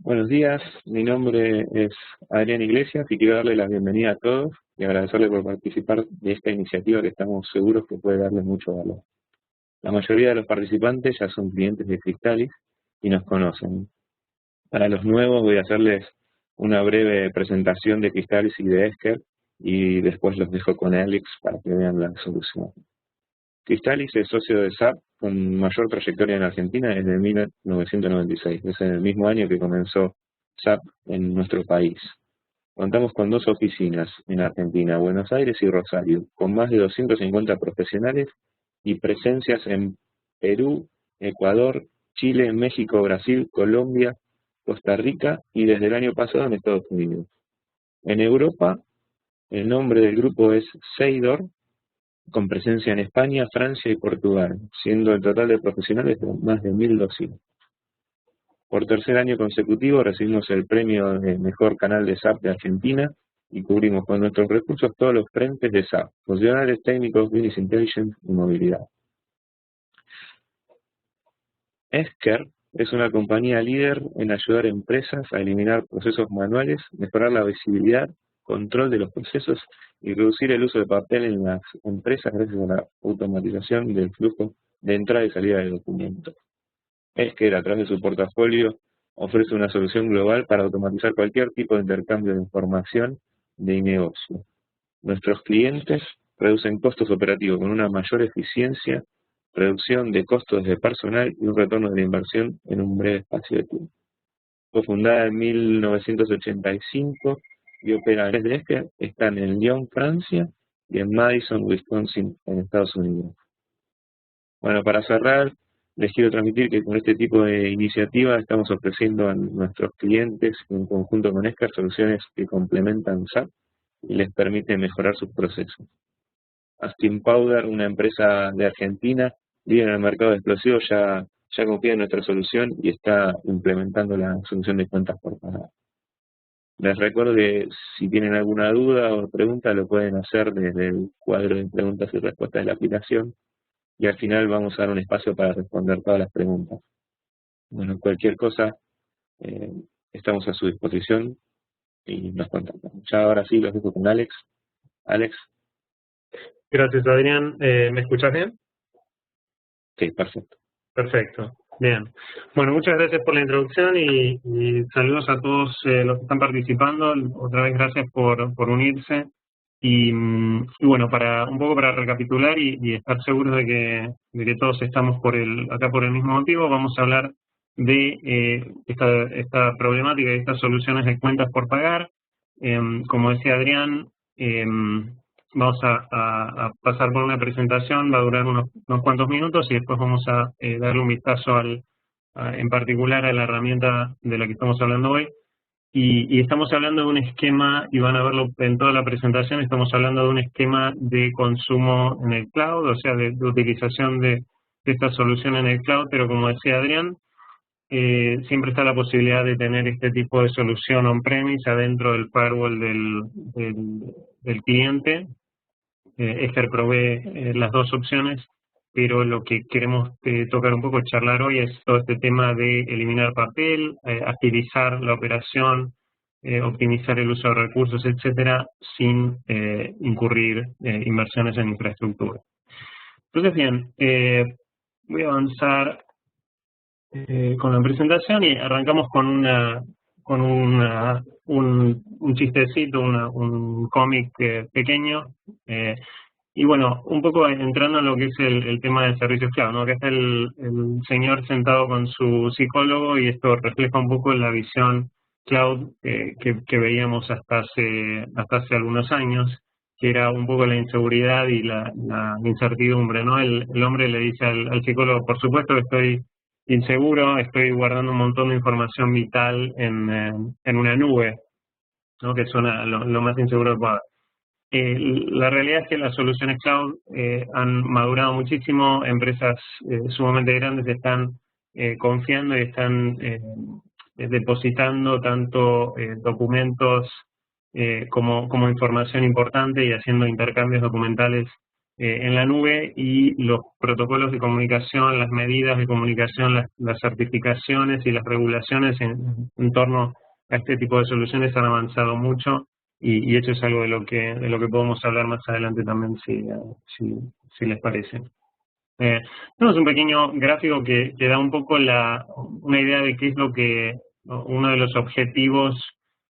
Buenos días, mi nombre es Adrián Iglesias y quiero darle la bienvenida a todos y agradecerle por participar de esta iniciativa que estamos seguros que puede darle mucho valor. La mayoría de los participantes ya son clientes de Crystallis y nos conocen. Para los nuevos voy a hacerles una breve presentación de Crystallis y de Esker y después los dejo con Alex para que vean la solución. Crystallis es socio de SAP con mayor trayectoria en Argentina desde 1996. Es en el mismo año que comenzó SAP en nuestro país. Contamos con 2 oficinas en Argentina, Buenos Aires y Rosario, con más de 250 profesionales y presencias en Perú, Ecuador, Chile, México, Brasil, Colombia, Costa Rica y desde el año pasado en Estados Unidos. En Europa, el nombre del grupo es Seidor, con presencia en España, Francia y Portugal, siendo el total de profesionales de más de 1.200. Por tercer año consecutivo recibimos el premio de Mejor Canal de SAP de Argentina y cubrimos con nuestros recursos todos los frentes de SAP, funcionales, técnicos, business intelligence y movilidad. Esker es una compañía líder en ayudar a empresas a eliminar procesos manuales, mejorar la visibilidad, control de los procesos y reducir el uso de papel en las empresas gracias a la automatización del flujo de entrada y salida de documentos. Esker, a través de su portafolio, ofrece una solución global para automatizar cualquier tipo de intercambio de información de negocio. Nuestros clientes reducen costos operativos con una mayor eficiencia, reducción de costos de personal y un retorno de la inversión en un breve espacio de tiempo. Fue fundada en 1985 y opera desde Esker, están en Lyon, Francia y en Madison, Wisconsin, en Estados Unidos. Bueno, para cerrar, les quiero transmitir que con este tipo de iniciativa estamos ofreciendo a nuestros clientes, en conjunto con Esker, soluciones que complementan SAP y les permiten mejorar sus procesos. Astin Powder, una empresa de Argentina, líder en el mercado de explosivos, ya confía en nuestra solución y está implementando la solución de cuentas por pagar. Les recuerdo que si tienen alguna duda o pregunta lo pueden hacer desde el cuadro de preguntas y respuestas de la aplicación y al final vamos a dar un espacio para responder todas las preguntas. Bueno, cualquier cosa, estamos a su disposición y nos contactan. Ya ahora sí los dejo con Alex. Alex. Gracias, Adrián. ¿Me escuchas bien? Sí, perfecto. Perfecto, bien. Bueno, muchas gracias por la introducción y saludos a todos los que están participando. Otra vez gracias por unirse. Y bueno, un poco para recapitular y estar seguros de que todos estamos acá por el mismo motivo, vamos a hablar de esta problemática y estas soluciones de cuentas por pagar. Como decía Adrián, vamos a pasar por una presentación, va a durar unos cuantos minutos y después vamos a darle un vistazo en particular a la herramienta de la que estamos hablando hoy. Y estamos hablando de un esquema, y van a verlo en toda la presentación, estamos hablando de un esquema de consumo en el cloud, o sea, de utilización de esta solución en el cloud, pero como decía Adrián, siempre está la posibilidad de tener este tipo de solución on-premise adentro del firewall del cliente. Esker provee las dos opciones, pero lo que queremos tocar un poco, charlar hoy, es todo este tema de eliminar papel, agilizar la operación, optimizar el uso de recursos, etcétera, sin incurrir inversiones en infraestructura. Entonces, bien, voy a avanzar con la presentación y arrancamos con un chistecito, un cómic pequeño. Y bueno, un poco entrando en lo que es el tema de servicios cloud, ¿no? Que está el señor sentado con su psicólogo y esto refleja un poco la visión cloud que veíamos hasta hace algunos años, que era un poco la inseguridad y la incertidumbre, ¿no? El hombre le dice al psicólogo, por supuesto que estoy inseguro, estoy guardando un montón de información vital en una nube, ¿no? Que suena lo más inseguro que pueda haber. La realidad es que las soluciones cloud han madurado muchísimo, empresas sumamente grandes están confiando y están depositando tanto documentos como información importante y haciendo intercambios documentales en la nube y los protocolos de comunicación, las medidas de comunicación, las certificaciones y las regulaciones en torno a este tipo de soluciones han avanzado mucho y eso es algo de lo que podemos hablar más adelante también si les parece. Tenemos un pequeño gráfico que da un poco una idea de qué es uno de los objetivos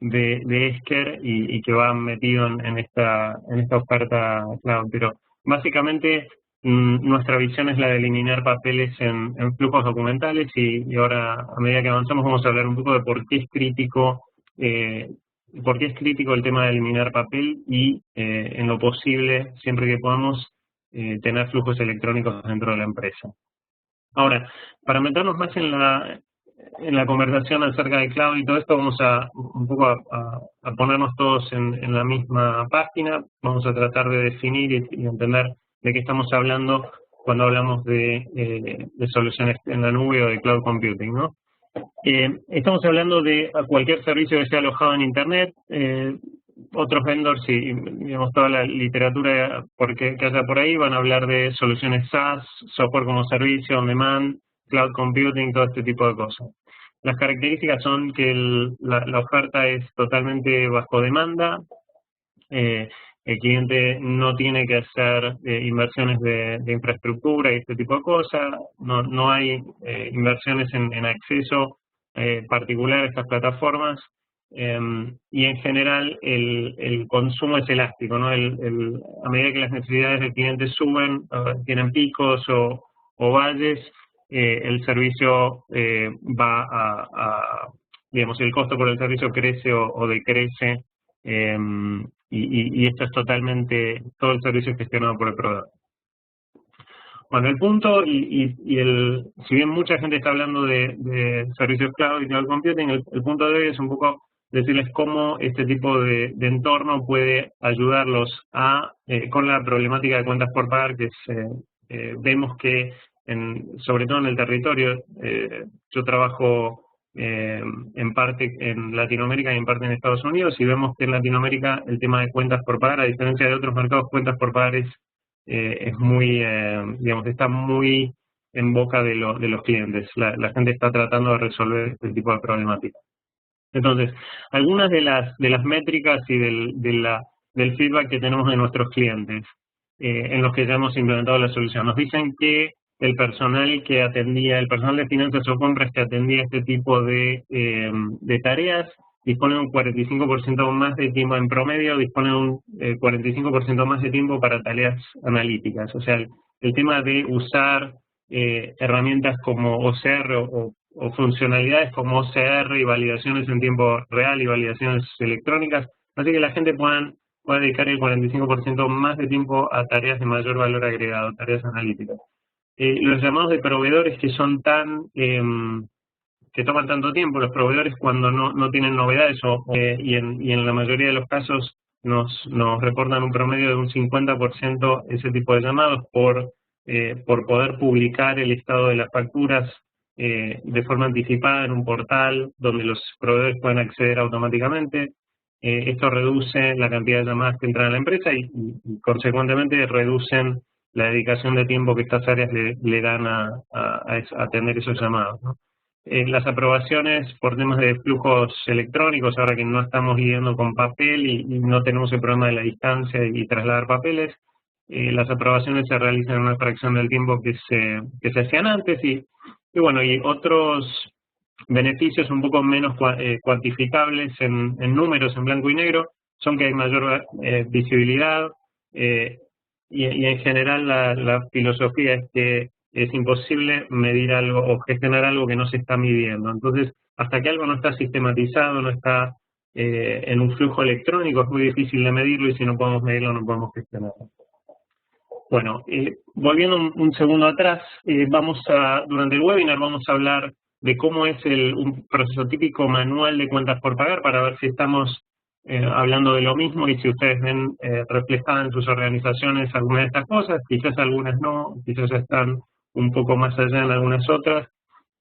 de Esker y que va metido en esta oferta cloud. Pero básicamente nuestra visión es la de eliminar papeles en flujos documentales y ahora a medida que avanzamos vamos a hablar un poco de por qué es crítico el tema de eliminar papel y en lo posible, siempre que podamos, tener flujos electrónicos dentro de la empresa. Ahora, para meternos más en la conversación acerca de cloud y todo esto, vamos un poco a ponernos todos en la misma página. Vamos a tratar de definir y entender de qué estamos hablando cuando hablamos de soluciones en la nube o de cloud computing, ¿no? Estamos hablando de cualquier servicio que esté alojado en Internet. Otros vendors y digamos toda la literatura que haya por ahí van a hablar de soluciones SaaS, software como servicio, on demand, cloud computing, todo este tipo de cosas. Las características son que la oferta es totalmente bajo demanda, el cliente no tiene que hacer inversiones de infraestructura y este tipo de cosas, no hay inversiones en acceso particular a estas plataformas, y en general el consumo es elástico, ¿no? A medida que las necesidades del cliente suben, tienen picos o valles, el servicio digamos, el costo por el servicio crece o decrece, y esto es totalmente, todo el servicio es gestionado por el proveedor. Bueno, el punto, si bien mucha gente está hablando de servicios cloud y cloud computing, el punto de hoy es un poco decirles cómo este tipo de entorno puede ayudarlos con la problemática de cuentas por pagar, que vemos que, sobre todo en el territorio, yo trabajo en parte en Latinoamérica y en parte en Estados Unidos, y vemos que en Latinoamérica el tema de cuentas por pagar, a diferencia de otros mercados, cuentas por pagar es muy, digamos, está muy en boca de los clientes. La gente está tratando de resolver este tipo de problemáticas. Entonces, algunas de las métricas y del feedback que tenemos de nuestros clientes en los que ya hemos implementado la solución, nos dicen que el personal de finanzas o compras que atendía este tipo de tareas dispone un 45% más de tiempo en promedio, dispone un 45% más de tiempo para tareas analíticas. O sea, el tema de usar herramientas como OCR o funcionalidades como OCR y validaciones en tiempo real y validaciones electrónicas, así que la gente pueda dedicar el 45% más de tiempo a tareas de mayor valor agregado, tareas analíticas. Los llamados de proveedores que son que toman tanto tiempo, los proveedores cuando no tienen novedades y en la mayoría de los casos nos reportan un promedio de un 50% ese tipo de llamados por poder publicar el estado de las facturas de forma anticipada en un portal donde los proveedores pueden acceder automáticamente. Esto reduce la cantidad de llamadas que entran a la empresa y consecuentemente reducen la dedicación de tiempo que estas áreas le dan a atender esos llamados, ¿no? Las aprobaciones por temas de flujos electrónicos, ahora que no estamos lidiando con papel y no tenemos el problema de la distancia y trasladar papeles, las aprobaciones se realizan en una fracción del tiempo que se hacían antes y bueno, y otros beneficios un poco menos cuantificables en números en blanco y negro son que hay mayor visibilidad, y en general la filosofía es que es imposible medir algo o gestionar algo que no se está midiendo. Entonces, hasta que algo no está sistematizado, no está en un flujo electrónico, es muy difícil de medirlo, y si no podemos medirlo, no podemos gestionarlo. Bueno, volviendo un segundo atrás, durante el webinar vamos a hablar de cómo es un proceso típico manual de cuentas por pagar, para ver si estamos hablando de lo mismo y si ustedes ven reflejadas en sus organizaciones algunas de estas cosas. Quizás algunas no, quizás están un poco más allá en algunas otras.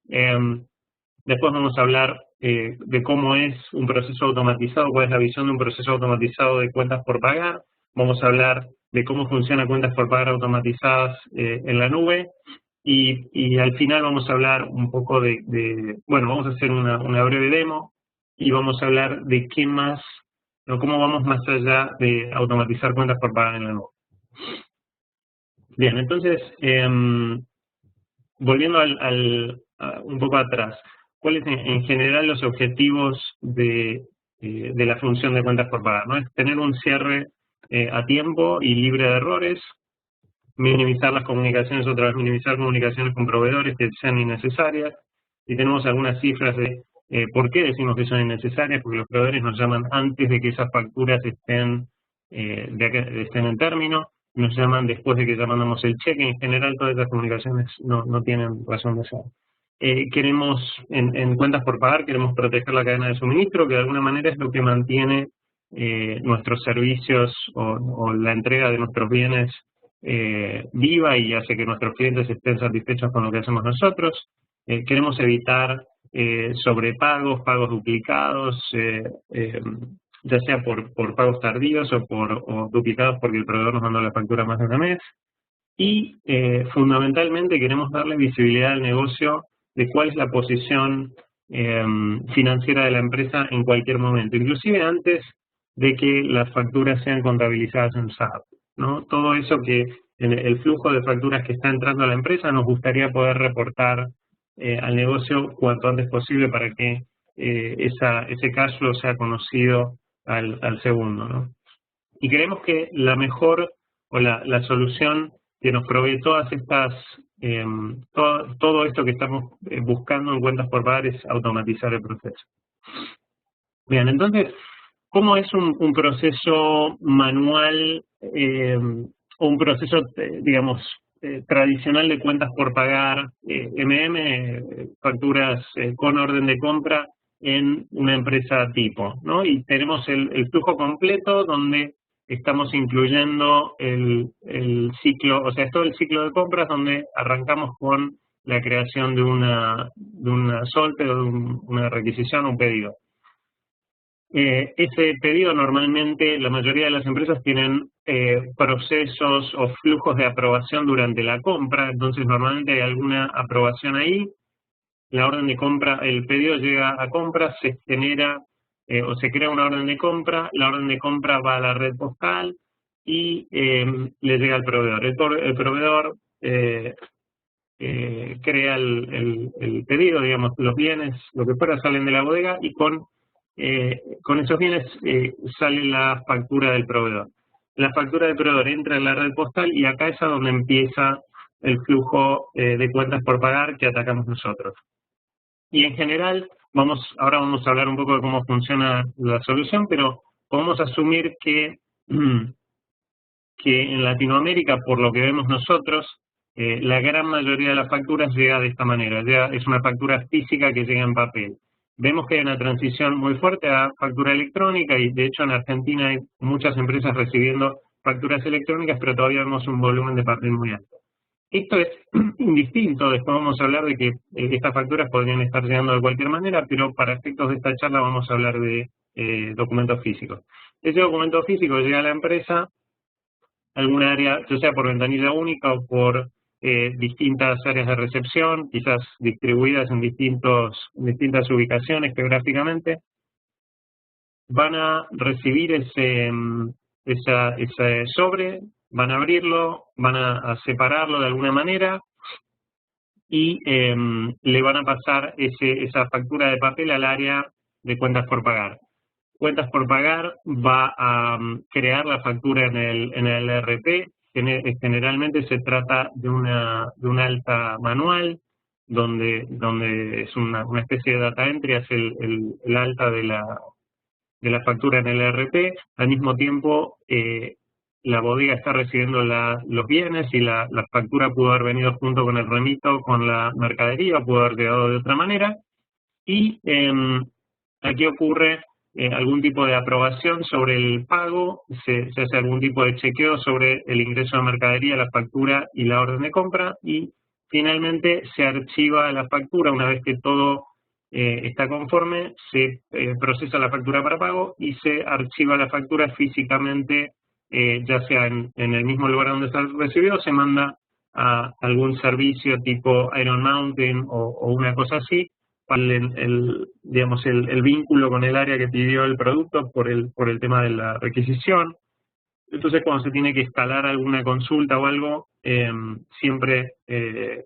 Después vamos a hablar de cómo es un proceso automatizado, cuál es la visión de un proceso automatizado de cuentas por pagar. Vamos a hablar de cómo funciona cuentas por pagar automatizadas en la nube. Y al final vamos a hablar un poco bueno, vamos a hacer una breve demo y vamos a hablar de qué más, o cómo vamos más allá de automatizar cuentas por pagar en la nube. Bien, entonces, volviendo un poco atrás, ¿cuáles en general los objetivos de la función de cuentas por pagar? ¿No? Es tener un cierre a tiempo y libre de errores, minimizar las comunicaciones, otra vez minimizar comunicaciones con proveedores que sean innecesarias. Y tenemos algunas cifras de por qué decimos que son innecesarias, porque los proveedores nos llaman antes de que esas facturas estén en término, nos llaman después de que ya mandamos el cheque. En general todas esas comunicaciones no tienen razón de ser. Queremos, en cuentas por pagar, queremos proteger la cadena de suministro, que de alguna manera es lo que mantiene nuestros servicios o la entrega de nuestros bienes viva y hace que nuestros clientes estén satisfechos con lo que hacemos nosotros. Queremos evitar sobrepagos, pagos duplicados, ya sea por pagos tardíos o duplicados porque el proveedor nos mandó la factura más de una mes. Y fundamentalmente queremos darle visibilidad al negocio de cuál es la posición financiera de la empresa en cualquier momento, inclusive antes de que las facturas sean contabilizadas en SAP, ¿no? Todo eso que el flujo de facturas que está entrando a la empresa nos gustaría poder reportar al negocio cuanto antes posible para que ese cash flow sea conocido al segundo, ¿no? Y creemos que la mejor o la solución que nos provee todas estas, todo esto que estamos buscando en cuentas por pagar es automatizar el proceso. Bien, entonces, ¿cómo es un proceso manual o un proceso, digamos, tradicional de cuentas por pagar, facturas con orden de compra en una empresa tipo, ¿no? Y tenemos el flujo completo donde estamos incluyendo el ciclo, o sea, es todo el ciclo de compras donde arrancamos con la creación de una SOLPE o de una requisición, un pedido. Ese pedido normalmente, la mayoría de las empresas tienen procesos o flujos de aprobación durante la compra, entonces normalmente hay alguna aprobación ahí, la orden de compra, el pedido llega a compra, se genera o se crea una orden de compra, la orden de compra va a la red postal y le llega al proveedor. El proveedor crea el pedido, digamos, los bienes, lo que fuera, salen de la bodega y con esos bienes sale la factura del proveedor. La factura del proveedor entra en la red postal y acá es a donde empieza el flujo de cuentas por pagar que atacamos nosotros. Y en general, ahora vamos a hablar un poco de cómo funciona la solución, pero podemos asumir que en Latinoamérica, por lo que vemos nosotros, la gran mayoría de las facturas llega de esta manera. Es una factura física que llega en papel. Vemos que hay una transición muy fuerte a factura electrónica y de hecho en Argentina hay muchas empresas recibiendo facturas electrónicas, pero todavía vemos un volumen de papel muy alto. Esto es indistinto, después vamos a hablar de que estas facturas podrían estar llegando de cualquier manera, pero para efectos de esta charla vamos a hablar de documentos físicos. Ese documento físico llega a la empresa, alguna área, ya sea por ventanilla única o por distintas áreas de recepción, quizás distribuidas en distintas ubicaciones geográficamente, van a recibir ese sobre, van a abrirlo, van a separarlo de alguna manera y le van a pasar esa factura de papel al área de cuentas por pagar. Cuentas por pagar va a crear la factura en el ERP. Generalmente se trata de un alta manual, donde es una especie de data entry, hace el alta de la factura en el ERP. Al mismo tiempo, la bodega está recibiendo los bienes y la factura pudo haber venido junto con el remito, con la mercadería, pudo haber llegado de otra manera. Y aquí ocurre algún tipo de aprobación sobre el pago, se hace algún tipo de chequeo sobre el ingreso de mercadería, la factura y la orden de compra, y finalmente se archiva la factura. Una vez que todo está conforme, se procesa la factura para pago y se archiva la factura físicamente ya sea en el mismo lugar donde se recibió, se manda a algún servicio tipo Iron Mountain o una cosa así, para digamos, el vínculo con el área que pidió el producto por el tema de la requisición. Entonces, cuando se tiene que escalar alguna consulta o algo, siempre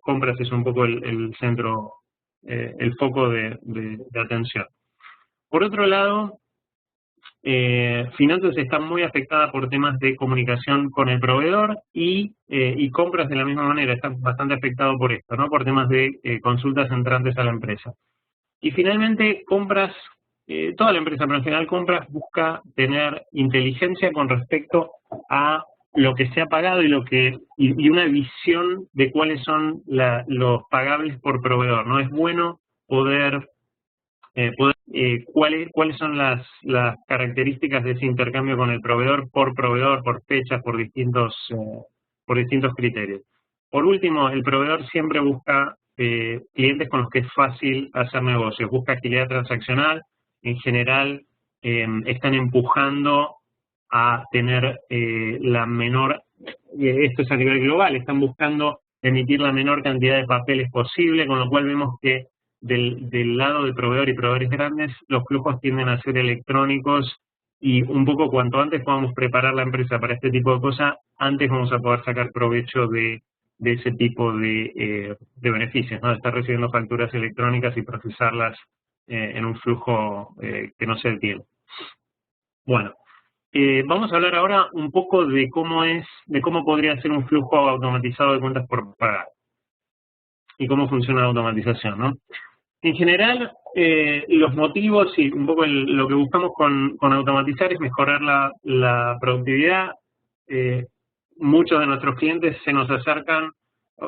compras es un poco el centro, el foco de atención. Por otro lado, finanzas está muy afectada por temas de comunicación con el proveedor y compras de la misma manera, está bastante afectado por esto, ¿no? Por temas de consultas entrantes a la empresa. Y finalmente, compras, toda la empresa, pero en general compras busca tener inteligencia con respecto a lo que se ha pagado y una visión de cuáles son los pagables por proveedor, ¿no? Es bueno poder cuáles son las características de ese intercambio con el proveedor, por fechas, por distintos criterios. Por último, el proveedor siempre busca clientes con los que es fácil hacer negocios, busca agilidad transaccional, en general están empujando a tener la menor, esto es a nivel global, están buscando emitir la menor cantidad de papeles posible, con lo cual vemos que del lado del proveedor y proveedores grandes, los flujos tienden a ser electrónicos y un poco cuanto antes podamos preparar la empresa para este tipo de cosas, antes vamos a poder sacar provecho de ese tipo de beneficios, ¿no? De estar recibiendo facturas electrónicas y procesarlas en un flujo que no se detiene. Bueno, vamos a hablar ahora un poco de cómo podría ser un flujo automatizado de cuentas por pagar y cómo funciona la automatización, ¿no? En general, los motivos y un poco lo que buscamos con automatizar es mejorar la productividad. Muchos de nuestros clientes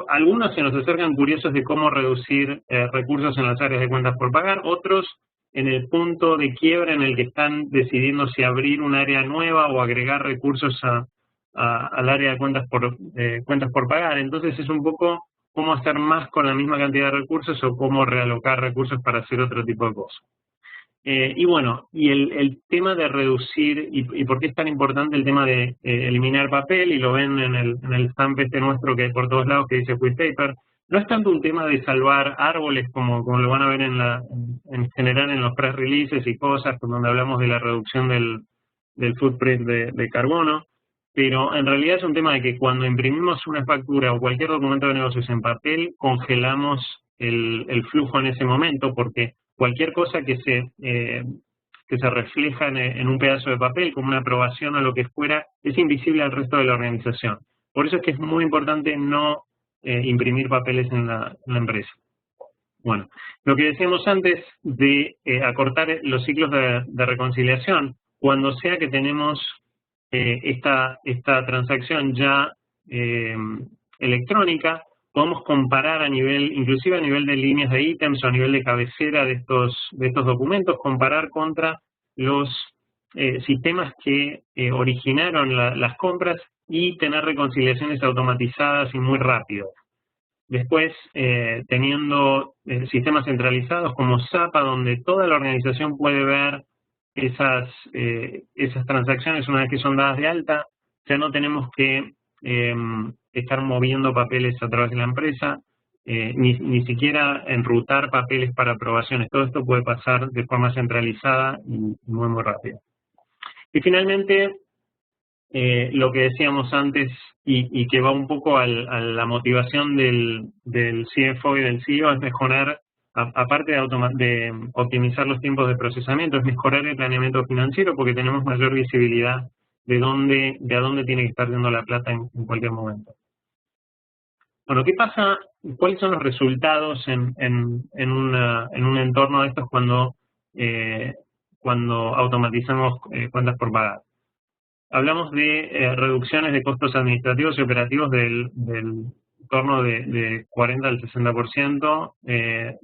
algunos se nos acercan curiosos de cómo reducir recursos en las áreas de cuentas por pagar, otros en el punto de quiebra en el que están decidiendo si abrir un área nueva o agregar recursos al área de cuentas por pagar. Entonces es un poco cómo hacer más con la misma cantidad de recursos o cómo realocar recursos para hacer otro tipo de cosas. Y bueno, y el tema de reducir, y por qué es tan importante el tema de eliminar papel, y lo ven en el stamp nuestro que hay por todos lados que dice Quick Paper, no es tanto un tema de salvar árboles como lo van a ver en general en los press releases y cosas, donde hablamos de la reducción del footprint de carbono, pero en realidad es un tema de que cuando imprimimos una factura o cualquier documento de negocios en papel, congelamos el flujo en ese momento, porque cualquier cosa que se refleja en un pedazo de papel, como una aprobación o lo que fuera, es invisible al resto de la organización. Por eso es que es muy importante no imprimir papeles en la empresa. Bueno, lo que decíamos antes de acortar los ciclos de reconciliación, cuando sea que tenemos esta transacción ya electrónica, podemos comparar inclusive a nivel de líneas de ítems o a nivel de cabecera de estos documentos, comparar contra los sistemas que originaron las compras y tener reconciliaciones automatizadas y muy rápidas. Después, teniendo sistemas centralizados como SAPA, donde toda la organización puede ver esas transacciones una vez que son dadas de alta, ya no tenemos que estar moviendo papeles a través de la empresa, ni siquiera enrutar papeles para aprobaciones. Todo esto puede pasar de forma centralizada y muy, muy rápida. Y finalmente, lo que decíamos antes y que va un poco a la motivación del CFO y del CEO es mejorar, aparte de optimizar los tiempos de procesamiento, es mejorar el planeamiento financiero porque tenemos mayor visibilidad de a dónde tiene que estar yendo la plata en cualquier momento. Bueno, ¿qué pasa? ¿Cuáles son los resultados en un entorno de estos cuando automatizamos cuentas por pagar? Hablamos de reducciones de costos administrativos y operativos del torno de 40 al 60%.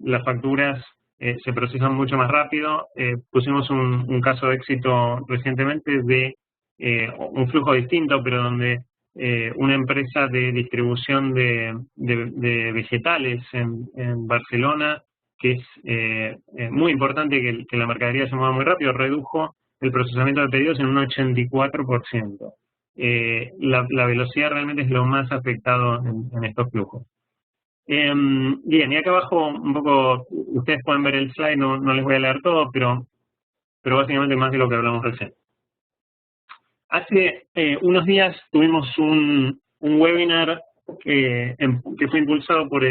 Las facturas se procesan mucho más rápido. Pusimos un caso de éxito recientemente de un flujo distinto, pero donde una empresa de distribución de vegetales en Barcelona, que es muy importante que la mercadería se mueva muy rápido, redujo el procesamiento de pedidos en un 84%. la velocidad realmente es lo más afectado en estos flujos. Bien, y acá abajo un poco, ustedes pueden ver el slide, no les voy a leer todo, pero básicamente más de lo que hablamos recién. Hace unos días tuvimos un webinar que fue impulsado por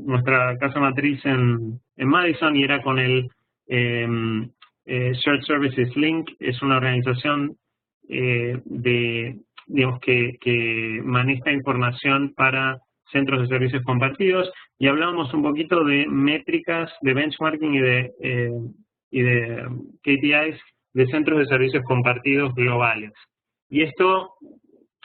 nuestra casa matriz en Madison, y era con el Shared Services Link. Es una organización digamos que maneja información para centros de servicios compartidos, y hablábamos un poquito de métricas, de benchmarking y de KPIs de centros de servicios compartidos globales. Y esto,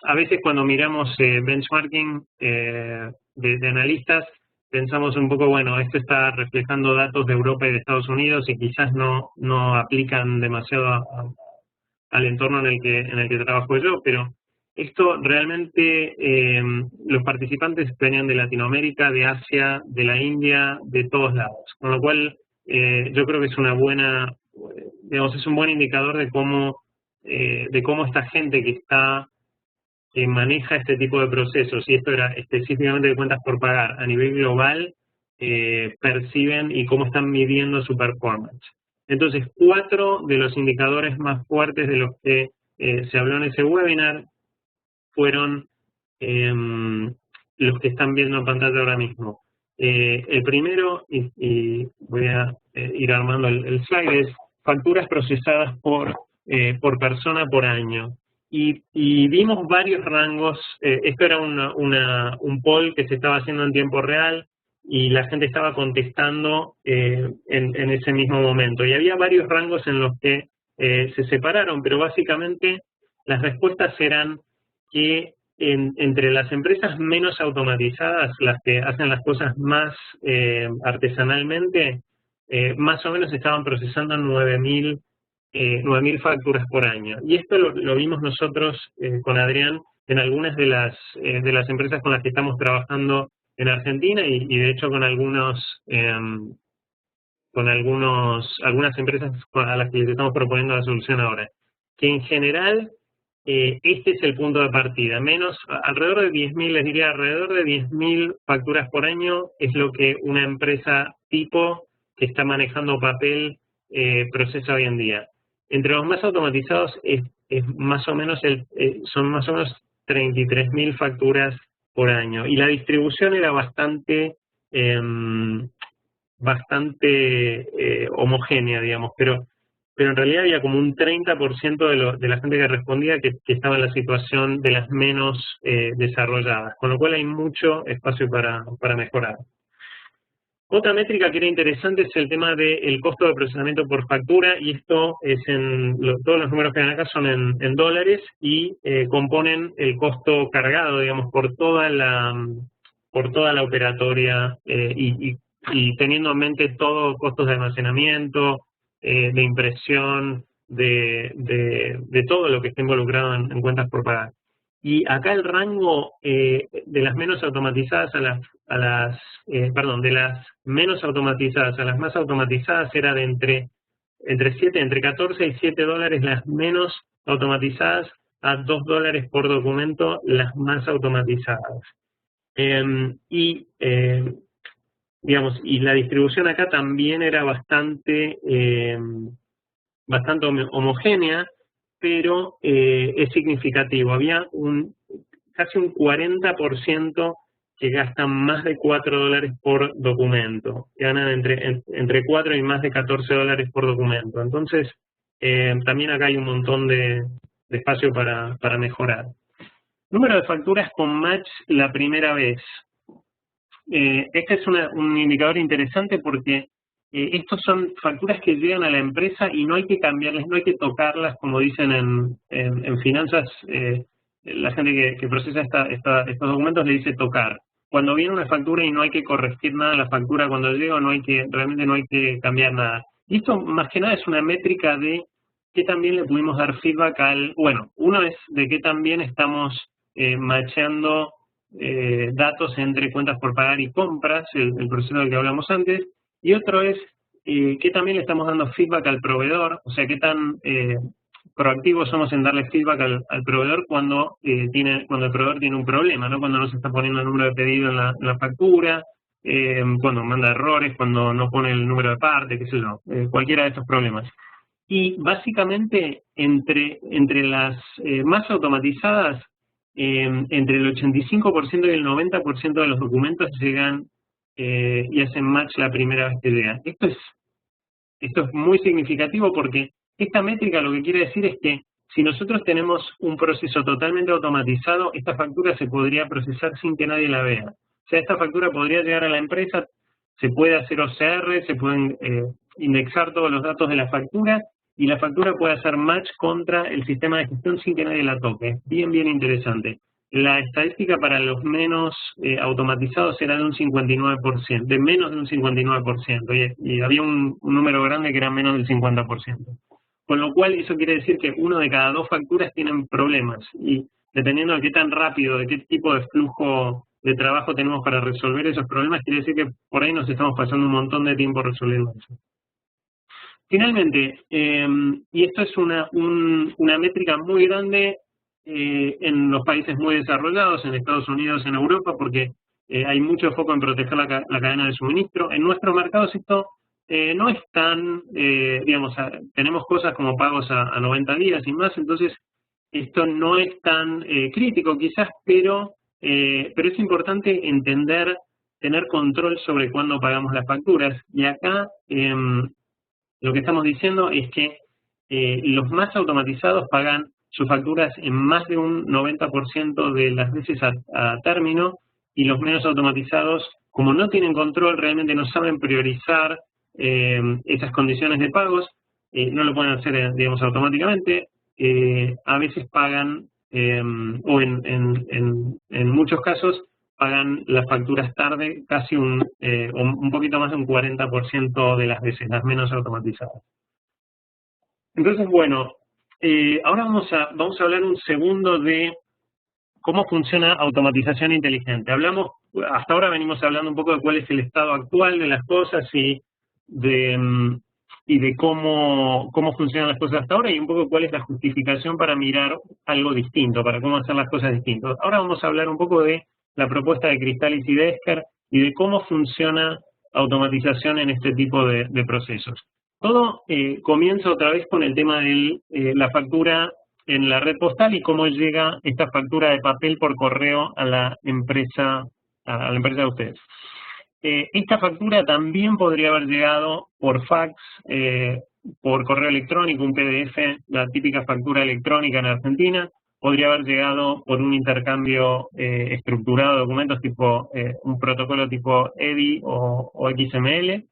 a veces cuando miramos benchmarking de analistas, pensamos un poco, bueno, esto está reflejando datos de Europa y de Estados Unidos y quizás no aplican demasiado al entorno en el que trabajo yo, pero esto realmente, los participantes venían de Latinoamérica, de Asia, de la India, de todos lados, con lo cual yo creo que es una buena, digamos, es un buen indicador de cómo esta gente que maneja este tipo de procesos, y esto era específicamente de cuentas por pagar a nivel global, perciben y cómo están midiendo su performance. Entonces, 4 de los indicadores más fuertes de los que se habló en ese webinar fueron los que están viendo en pantalla ahora mismo. El primero, y voy a ir armando el slide, es facturas procesadas por persona por año. Y vimos varios rangos. Esto era un poll que se estaba haciendo en tiempo real, y la gente estaba contestando en ese mismo momento. Y había varios rangos en los que se separaron, pero básicamente las respuestas eran que entre las empresas menos automatizadas, las que hacen las cosas más artesanalmente, más o menos estaban procesando 9.000 facturas por año. Y esto lo vimos nosotros con Adrián en algunas de las empresas con las que estamos trabajando en Argentina, y de hecho con algunas empresas a las que les estamos proponiendo la solución ahora. Que en general este es el punto de partida. Alrededor de 10.000, les diría, alrededor de 10.000 facturas por año es lo que una empresa tipo que está manejando papel procesa hoy en día. Entre los más automatizados más o menos son más o menos 33.000 facturas por año. Y la distribución era bastante homogénea, digamos, pero en realidad había como un 30% de la gente que respondía que estaba en la situación de las menos desarrolladas, con lo cual hay mucho espacio para mejorar. Otra métrica que era interesante es el tema del costo de procesamiento por factura, y esto es todos los números que ven acá son en dólares, y componen el costo cargado, digamos, por toda la operatoria, y teniendo en mente todos costos de almacenamiento, de impresión, de todo lo que está involucrado en cuentas por pagar. Y acá el rango de las menos automatizadas de las menos automatizadas a las más automatizadas era de entre 14 y 7 dólares las menos automatizadas, a 2 dólares por documento las más automatizadas. Digamos, y la distribución acá también era bastante homogénea, pero es significativo. Había casi un 40% que gastan más de 4 dólares por documento, que ganan entre 4 y más de 14 dólares por documento. Entonces, también acá hay un montón de espacio para mejorar. Número de facturas con match la primera vez. Este es un indicador interesante porque estos son facturas que llegan a la empresa y no hay que cambiarlas, no hay que tocarlas, como dicen en finanzas. La gente que procesa estos documentos le dice tocar. Cuando viene una factura y no hay que corregir nada a la factura cuando llega, realmente no hay que cambiar nada. Y esto más que nada es una métrica de qué también le pudimos dar feedback uno es de qué también estamos matchando datos entre cuentas por pagar y compras, el proceso del que hablamos antes, y otro es que también le estamos dando feedback al proveedor, o sea, qué tan proactivos somos en darle feedback al proveedor cuando el proveedor tiene un problema, ¿no? Cuando no se está poniendo el número de pedido en la factura, cuando manda errores, cuando no pone el número de parte, qué sé yo, cualquiera de estos problemas. Y básicamente entre las más automatizadas, entre el 85% y el 90% de los documentos llegan y hacen match la primera vez que llegan. Esto es muy significativo porque esta métrica lo que quiere decir es que si nosotros tenemos un proceso totalmente automatizado, esta factura se podría procesar sin que nadie la vea. O sea, esta factura podría llegar a la empresa, se puede hacer OCR, se pueden indexar todos los datos de la factura y la factura puede hacer match contra el sistema de gestión sin que nadie la toque. Bien, bien interesante. La estadística para los menos automatizados era de un 59%, de menos de un 59%, y había un número grande que era menos del 50%. Con lo cual, eso quiere decir que 1 de cada 2 facturas tienen problemas, y dependiendo de qué tan rápido, de qué tipo de flujo de trabajo tenemos para resolver esos problemas, quiere decir que por ahí nos estamos pasando un montón de tiempo resolviendo eso. Finalmente, y esto es una métrica muy grande en los países muy desarrollados, en Estados Unidos, en Europa, porque hay mucho foco en proteger la cadena de suministro. En nuestros mercados esto no es tan, digamos, tenemos cosas como pagos a 90 días y más, entonces esto no es tan crítico quizás, pero es importante entender, tener control sobre cuándo pagamos las facturas. Y acá lo que estamos diciendo es que los más automatizados pagan sus facturas en más de un 90% de las veces a término, y los menos automatizados, como no tienen control, realmente no saben priorizar esas condiciones de pagos, no lo pueden hacer, digamos, automáticamente, a veces pagan, o en muchos casos, pagan las facturas tarde casi un poquito más de un 40% de las veces, las menos automatizadas. Entonces, bueno, ahora vamos a hablar un segundo de cómo funciona automatización inteligente. Hasta ahora venimos hablando un poco de cuál es el estado actual de las cosas y de cómo funcionan las cosas hasta ahora, y un poco cuál es la justificación para mirar algo distinto, para cómo hacer las cosas distintas. Ahora vamos a hablar un poco de la propuesta de Cristallis y de Esker y de cómo funciona automatización en este tipo de procesos. Todo comienza otra vez con el tema de la factura en la red postal y cómo llega esta factura de papel por correo a la empresa de ustedes. Esta factura también podría haber llegado por fax, por correo electrónico, un PDF, la típica factura electrónica en Argentina. Podría haber llegado por un intercambio estructurado de documentos tipo un protocolo tipo EDI o XML.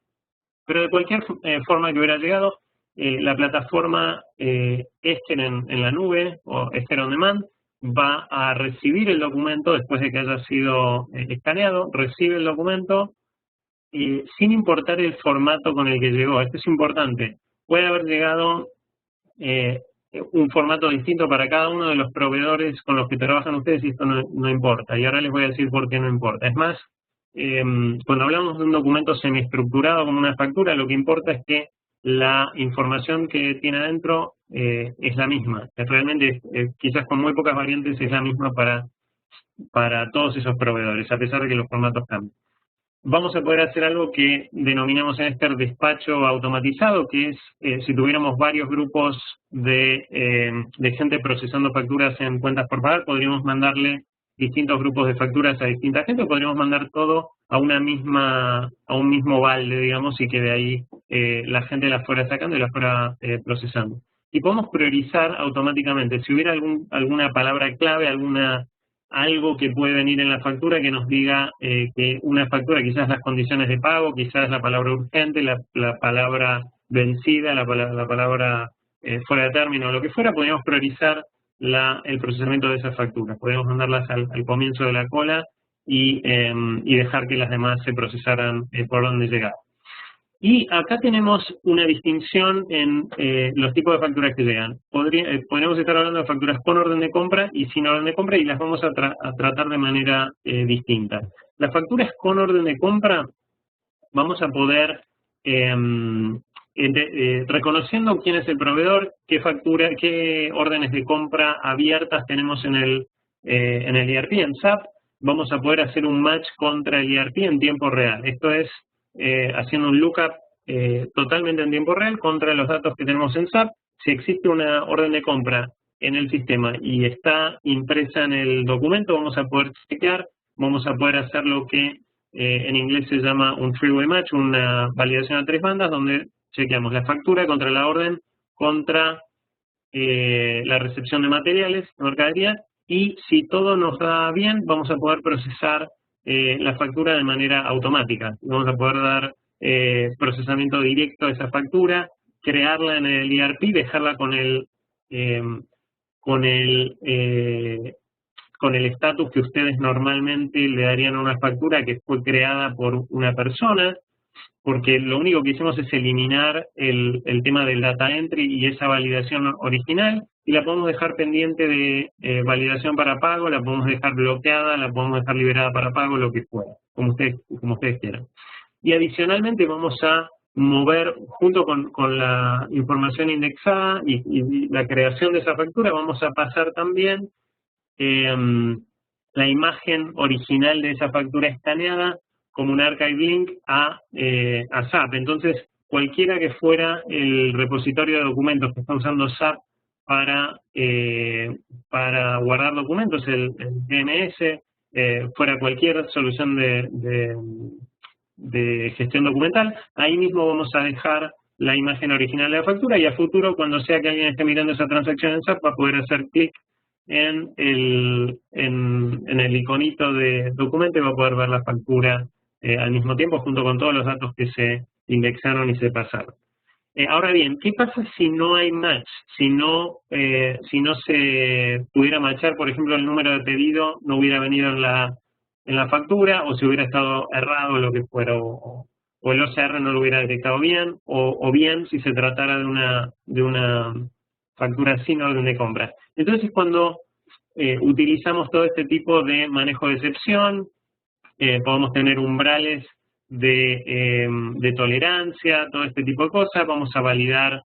Pero de cualquier forma que hubiera llegado, la plataforma Esker en la nube o Esker on Demand va a recibir el documento después de que haya sido escaneado, recibe el documento sin importar el formato con el que llegó. Esto es importante. Puede haber llegado un formato distinto para cada uno de los proveedores con los que trabajan ustedes y esto no importa. Y ahora les voy a decir por qué no importa. Es más, cuando hablamos de un documento semiestructurado como una factura, lo que importa es que la información que tiene adentro es la misma. Realmente, quizás con muy pocas variantes, es la misma para todos esos proveedores, a pesar de que los formatos cambian. Vamos a poder hacer algo que denominamos en Esker despacho automatizado, que es, si tuviéramos varios grupos de gente procesando facturas en cuentas por pagar, podríamos mandarle distintos grupos de facturas a distinta gente, o podríamos mandar todo a un mismo balde, digamos, y que de ahí la gente la fuera sacando y la fuera procesando. Y podemos priorizar automáticamente. Si hubiera alguna palabra clave, algo que puede venir en la factura que nos diga que una factura, quizás las condiciones de pago, quizás la palabra urgente, la palabra vencida, la palabra fuera de término, lo que fuera, podríamos priorizar el procesamiento de esas facturas. Podríamos mandarlas al comienzo de la cola y dejar que las demás se procesaran por donde llegar. Y acá tenemos una distinción en los tipos de facturas que llegan. Podríamos estar hablando de facturas con orden de compra y sin orden de compra, y las vamos a tratar de manera distinta. Las facturas con orden de compra vamos a poder reconociendo quién es el proveedor, qué factura, qué órdenes de compra abiertas tenemos en el ERP, en SAP, vamos a poder hacer un match contra el ERP en tiempo real. Esto es haciendo un lookup totalmente en tiempo real contra los datos que tenemos en SAP. Si existe una orden de compra en el sistema y está impresa en el documento, vamos a poder chequear, vamos a poder hacer lo que en inglés se llama un three-way match, una validación a 3 bandas, donde chequeamos la factura contra la orden, contra la recepción de materiales, de mercadería, y si todo nos da bien, vamos a poder procesar la factura de manera automática. Vamos a poder dar procesamiento directo a esa factura, crearla en el ERP, dejarla con el estatus que ustedes normalmente le darían a una factura que fue creada por una persona, porque lo único que hicimos es eliminar el tema del data entry y esa validación original, y la podemos dejar pendiente de validación para pago, la podemos dejar bloqueada, la podemos dejar liberada para pago, lo que fuera, como ustedes quieran. Y adicionalmente vamos a mover, junto con la información indexada y la creación de esa factura, vamos a pasar también la imagen original de esa factura escaneada como un archive link a SAP. Entonces, cualquiera que fuera el repositorio de documentos que está usando SAP para guardar documentos, el DNS, fuera cualquier solución de gestión documental, ahí mismo vamos a dejar la imagen original de la factura, y a futuro, cuando sea que alguien esté mirando esa transacción en SAP, va a poder hacer clic en el iconito de documento y va a poder ver la factura al mismo tiempo, junto con todos los datos que se indexaron y se pasaron. Ahora bien, ¿qué pasa si no hay match? Si no se pudiera matchar, por ejemplo, el número de pedido no hubiera venido en la factura, o si hubiera estado errado o lo que fuera, o el OCR no lo hubiera detectado bien, o bien si se tratara de una factura sin orden de compra. Entonces, cuando utilizamos todo este tipo de manejo de excepción, podemos tener umbrales de tolerancia, todo este tipo de cosas, vamos a validar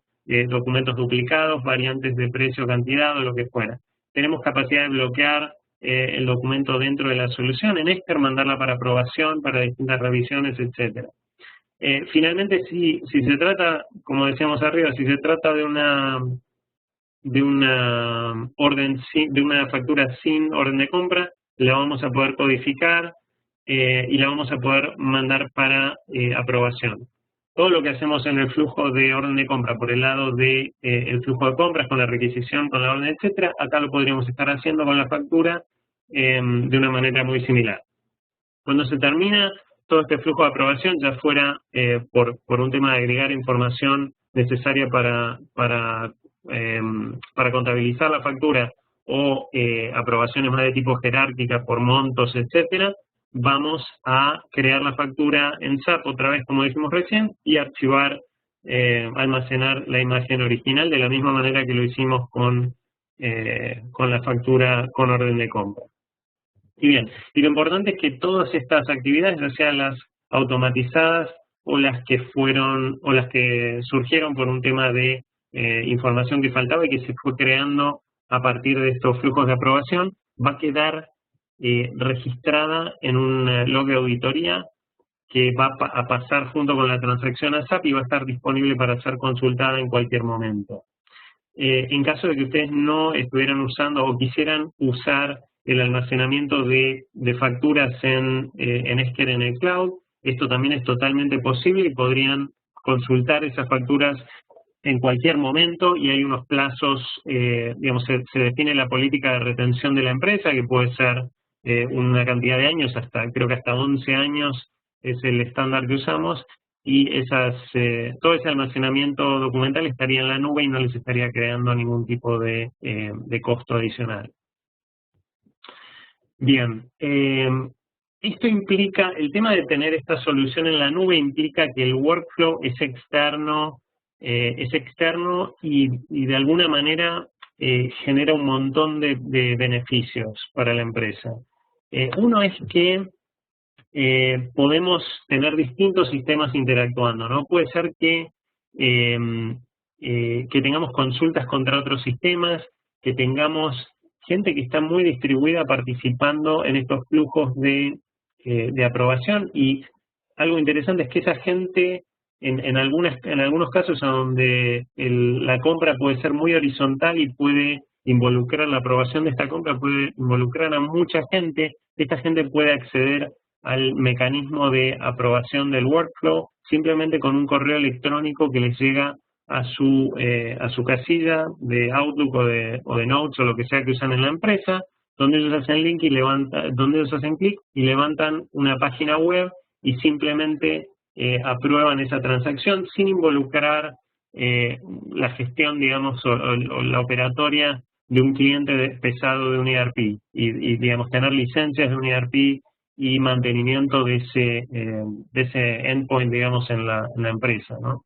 documentos duplicados, variantes de precio, cantidad o lo que fuera. Tenemos capacidad de bloquear el documento dentro de la solución en Esker, mandarla para aprobación, para distintas revisiones, etcétera. Finalmente, si se trata, como decíamos arriba, si se trata de una factura sin orden de compra, la vamos a poder codificar y la vamos a poder mandar para aprobación. Todo lo que hacemos en el flujo de orden de compra por el lado de el flujo de compras, con la requisición, con la orden, etcétera, acá lo podríamos estar haciendo con la factura de una manera muy similar. Cuando se termina todo este flujo de aprobación, ya fuera por un tema de agregar información necesaria para contabilizar la factura, o aprobaciones más de tipo jerárquica por montos, etcétera, vamos a crear la factura en SAP otra vez, como dijimos recién, y archivar, almacenar la imagen original de la misma manera que lo hicimos con la factura con orden de compra. Y bien, y lo importante es que todas estas actividades, ya sean las automatizadas o las que surgieron por un tema de información que faltaba y que se fue creando a partir de estos flujos de aprobación, va a quedar registrada en un log de auditoría que va a pasar junto con la transacción a SAP y va a estar disponible para ser consultada en cualquier momento. En caso de que ustedes no estuvieran usando o quisieran usar el almacenamiento de facturas en Esker en el cloud, esto también es totalmente posible y podrían consultar esas facturas en cualquier momento, y hay unos plazos, digamos, se define la política de retención de la empresa, que puede ser una cantidad de años, creo que hasta 11 años es el estándar que usamos, y todo ese almacenamiento documental estaría en la nube y no les estaría creando ningún tipo de costo adicional. Bien, esto implica, el tema de tener esta solución en la nube implica que el workflow es externo y de alguna manera genera un montón de beneficios para la empresa. Uno es que podemos tener distintos sistemas interactuando, ¿no? Puede ser que que tengamos consultas contra otros sistemas, que tengamos gente que está muy distribuida participando en estos flujos de aprobación. Y algo interesante es que esa gente, en algunos casos donde la compra puede ser muy horizontal y puede involucrar la aprobación de esta compra, puede involucrar a mucha gente, esta gente puede acceder al mecanismo de aprobación del workflow simplemente con un correo electrónico que les llega a su casilla de Outlook o de Notes o lo que sea que usan en la empresa, donde ellos hacen link y donde ellos hacen clic y levantan una página web y simplemente aprueban esa transacción sin involucrar la gestión, digamos, o la operatoria de un cliente pesado de un ERP y digamos, tener licencias de un ERP y mantenimiento de ese endpoint, digamos, en la empresa, ¿no?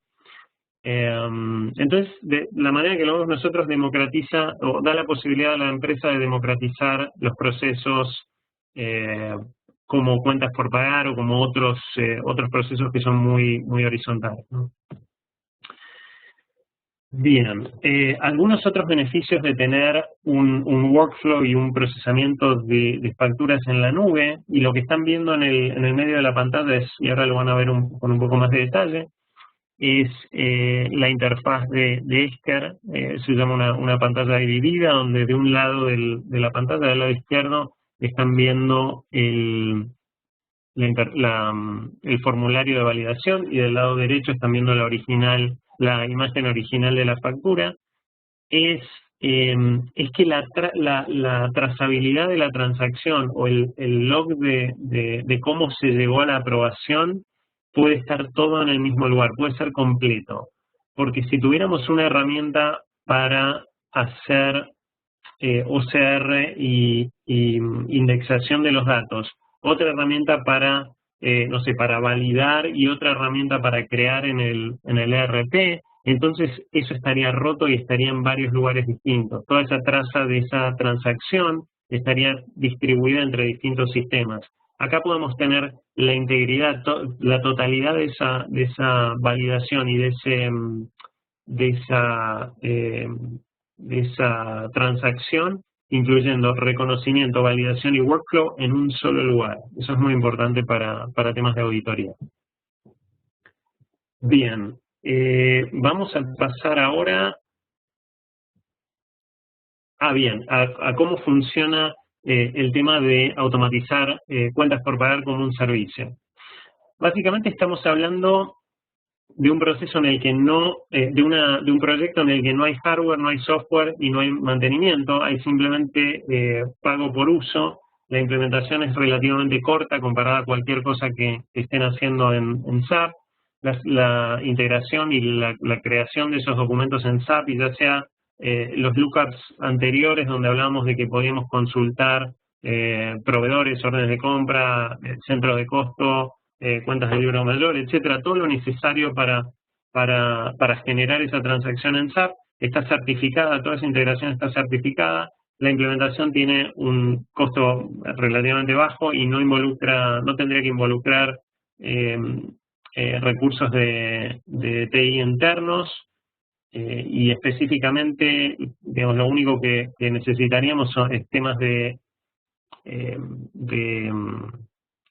Entonces, la manera que lo vemos nosotros democratiza o da la posibilidad a la empresa de democratizar los procesos como cuentas por pagar o como otros procesos que son muy horizontales, ¿no? Bien, algunos otros beneficios de tener un workflow y un procesamiento de facturas en la nube, y lo que están viendo en el medio de la pantalla es, y ahora lo van a ver con un poco más de detalle, es la interfaz de Esker. Se llama una pantalla dividida, donde de un lado de la pantalla, del lado izquierdo, están viendo el formulario de validación, y del lado derecho están viendo la imagen original de la factura. Es que la trazabilidad de la transacción o el log de cómo se llegó a la aprobación puede estar todo en el mismo lugar, puede ser completo. Porque si tuviéramos una herramienta para hacer OCR y indexación de los datos, otra herramienta para, no sé, para validar y otra herramienta para crear en el ERP, entonces eso estaría roto y estaría en varios lugares distintos. Toda esa traza de esa transacción estaría distribuida entre distintos sistemas. Acá podemos tener la integridad, la totalidad de esa validación y de esa transacción, incluyendo reconocimiento, validación y workflow en un solo lugar. Eso es muy importante para temas de auditoría. Bien, vamos a pasar ahora a cómo funciona el tema de automatizar cuentas por pagar como un servicio. Básicamente estamos hablando de un proceso en el que de un proyecto en el que no hay hardware, no hay software y no hay mantenimiento, hay simplemente pago por uso. La implementación es relativamente corta comparada a cualquier cosa que estén haciendo en SAP. La integración y la creación de esos documentos en SAP, y ya sea los lookups anteriores donde hablábamos de que podíamos consultar proveedores, órdenes de compra, centros de costo, cuentas de libro mayor, etcétera, todo lo necesario para generar esa transacción en SAP está certificada, toda esa integración está certificada. La implementación tiene un costo relativamente bajo y no tendría que involucrar recursos de TI internos, y específicamente, digamos, lo único que necesitaríamos son temas de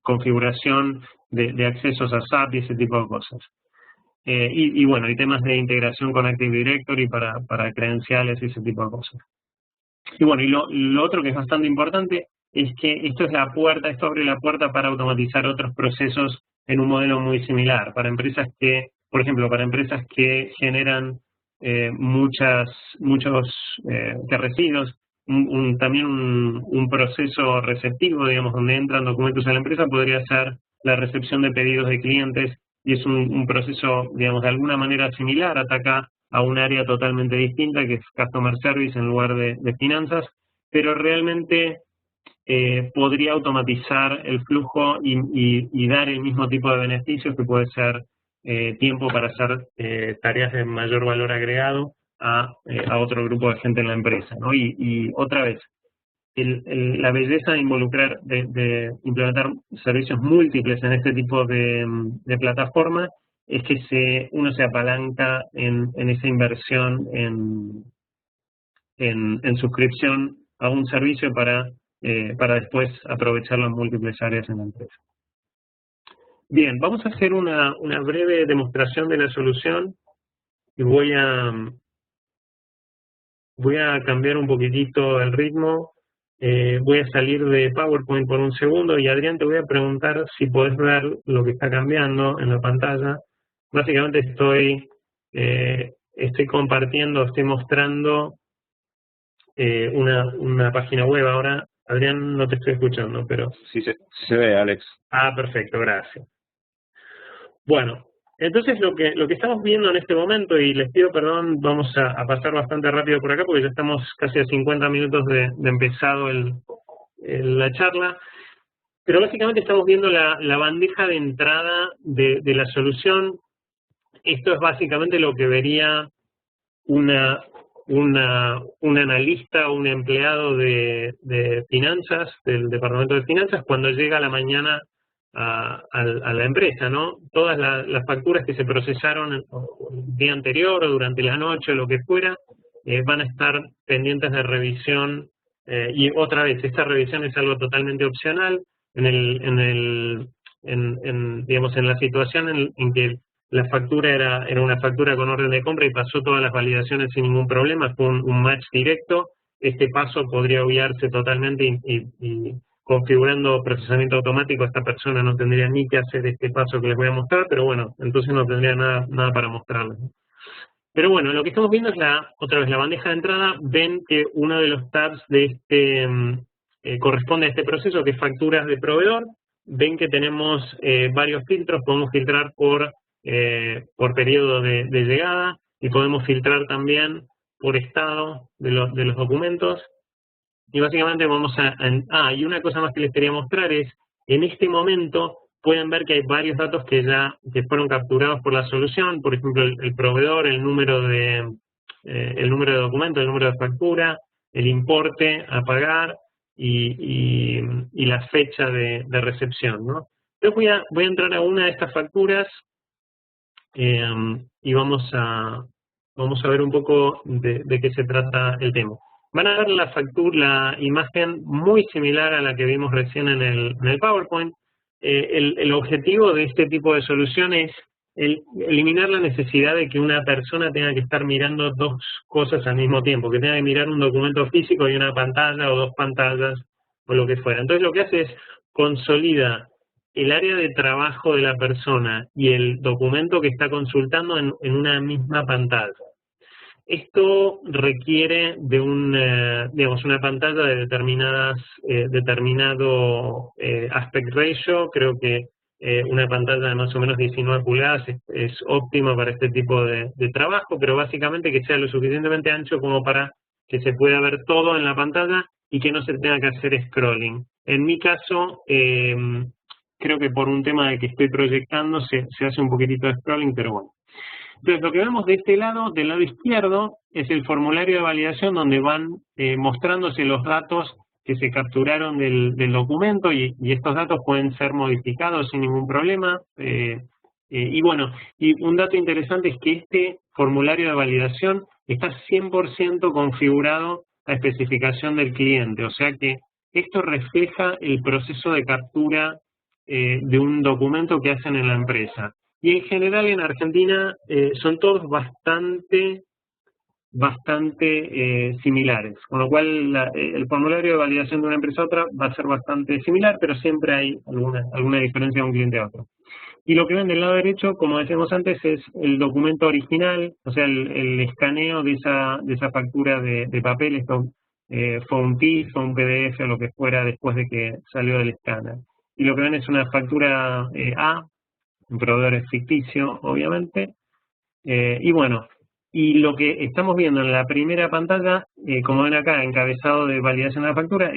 configuración de accesos a SAP y ese tipo de cosas. Y bueno, y temas de integración con Active Directory para credenciales y ese tipo de cosas. Y bueno, y lo otro que es bastante importante es que esto abre la puerta para automatizar otros procesos en un modelo muy similar, para empresas que, por ejemplo, para empresas que generan muchos residuos, también un proceso receptivo, digamos, donde entran documentos a la empresa, podría ser la recepción de pedidos de clientes, y es un proceso, digamos, de alguna manera similar, ataca a un área totalmente distinta, que es Customer Service en lugar de finanzas, pero realmente podría automatizar el flujo y dar el mismo tipo de beneficios, que puede ser tiempo para hacer tareas de mayor valor agregado a otro grupo de gente en la empresa, ¿no? Y otra vez, la belleza de implementar servicios múltiples en este tipo de plataforma es que uno se apalanca en esa inversión en suscripción a un servicio para después aprovecharlo en múltiples áreas en la empresa. Bien, vamos a hacer una breve demostración de la solución y voy a cambiar un poquitito el ritmo. Voy a salir de PowerPoint por un segundo y Adrián, te voy a preguntar si podés ver lo que está cambiando en la pantalla. Básicamente estoy compartiendo, estoy mostrando una página web ahora. Adrián, no te estoy escuchando, pero... Sí se ve, Alex. Perfecto, gracias. Bueno, entonces lo que estamos viendo en este momento, y les pido perdón, vamos a pasar bastante rápido por acá porque ya estamos casi a 50 minutos de empezado la charla, pero básicamente estamos viendo la bandeja de entrada de la solución. Esto es básicamente lo que vería un analista o un empleado de finanzas, del departamento de finanzas, cuando llega a la mañana a la empresa, ¿no? Todas las facturas que se procesaron el día anterior o durante la noche o lo que fuera, van a estar pendientes de revisión. Y otra vez, esta revisión es algo totalmente opcional. Digamos, en la situación en que la factura era una factura con orden de compra y pasó todas las validaciones sin ningún problema, fue un match directo. Este paso podría obviarse totalmente y configurando procesamiento automático, esta persona no tendría ni que hacer este paso que les voy a mostrar, pero bueno, entonces no tendría nada para mostrarles. Pero bueno, lo que estamos viendo es otra vez la bandeja de entrada. Ven que uno de los tabs de corresponde a este proceso, que es facturas de proveedor. Ven que tenemos varios filtros, podemos filtrar por periodo de llegada y podemos filtrar también por estado de los documentos. Y básicamente vamos y una cosa más que les quería mostrar es, en este momento pueden ver que hay varios datos que fueron capturados por la solución, por ejemplo el proveedor, el número de documento, el número de factura, el importe a pagar y la fecha de recepción, ¿no? Entonces voy a entrar a una de estas facturas y vamos a ver un poco de qué se trata el tema. Van a ver la imagen muy similar a la que vimos recién en el PowerPoint. El objetivo de este tipo de solución es eliminar la necesidad de que una persona tenga que estar mirando dos cosas al mismo tiempo, que tenga que mirar un documento físico y una pantalla o dos pantallas o lo que fuera. Entonces lo que hace es consolida el área de trabajo de la persona y el documento que está consultando en una misma pantalla. Esto requiere de una pantalla de determinado aspect ratio. Creo que una pantalla de más o menos 19 pulgadas es óptima para este tipo de trabajo, pero básicamente que sea lo suficientemente ancho como para que se pueda ver todo en la pantalla y que no se tenga que hacer scrolling. En mi caso, creo que por un tema de que estoy proyectando se hace un poquitito de scrolling, pero bueno. Entonces, lo que vemos de este lado, del lado izquierdo, es el formulario de validación donde van mostrándose los datos que se capturaron del documento y estos datos pueden ser modificados sin ningún problema. Y bueno, y un dato interesante es que este formulario de validación está 100% configurado a especificación del cliente, o sea que esto refleja el proceso de captura de un documento que hacen en la empresa. Y en general en Argentina son todos bastante similares, con lo cual el formulario de validación de una empresa a otra va a ser bastante similar, pero siempre hay alguna diferencia de un cliente a otro. Y lo que ven del lado derecho, como decíamos antes, es el documento original, o sea, el escaneo de esa factura de papel. Esto fue un TIFF, fue un PDF o lo que fuera después de que salió del escáner. Y lo que ven es una factura un proveedor es ficticio, obviamente. Y bueno, y lo que estamos viendo en la primera pantalla, como ven acá, encabezado de validación de la factura,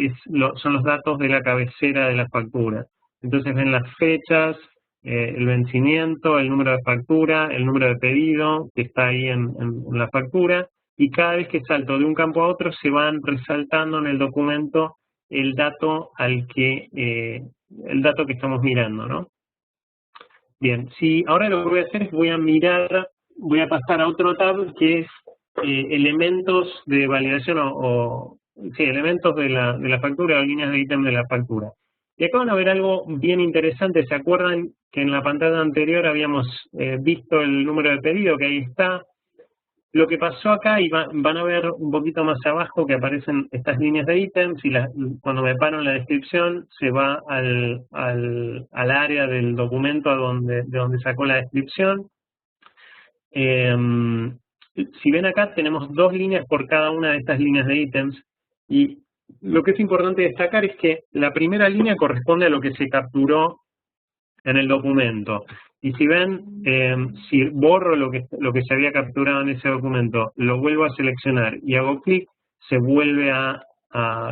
son los datos de la cabecera de la factura. Entonces ven las fechas, el vencimiento, el número de factura, el número de pedido que está ahí en la factura, y cada vez que salto de un campo a otro se van resaltando en el documento el dato que estamos mirando, ¿no? Bien, si ahora lo que voy a hacer es voy a pasar a otro tab que es elementos de validación sí, elementos de la factura o líneas de ítem de la factura. Y acá van a ver algo bien interesante. ¿Se acuerdan que en la pantalla anterior habíamos visto el número de pedido, que ahí está? Lo que pasó acá, y van a ver un poquito más abajo que aparecen estas líneas de ítems, y cuando me paro en la descripción se va al área del documento de donde sacó la descripción. Si ven acá tenemos 2 líneas por cada una de estas líneas de ítems, y lo que es importante destacar es que la primera línea corresponde a lo que se capturó en el documento. Y si ven, si borro lo que se había capturado en ese documento, lo vuelvo a seleccionar y hago clic, se vuelve a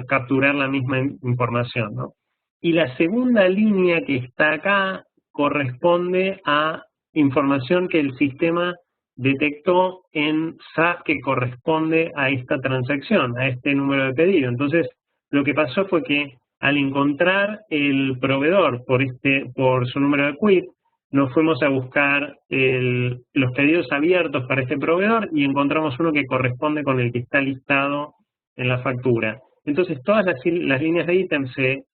capturar la misma información, ¿no? Y la segunda línea que está acá corresponde a información que el sistema detectó en SAP que corresponde a esta transacción, a este número de pedido. Entonces, lo que pasó fue que al encontrar el proveedor por su número de quit, nos fuimos a buscar los pedidos abiertos para este proveedor y encontramos uno que corresponde con el que está listado en la factura. Entonces todas las líneas de ítem se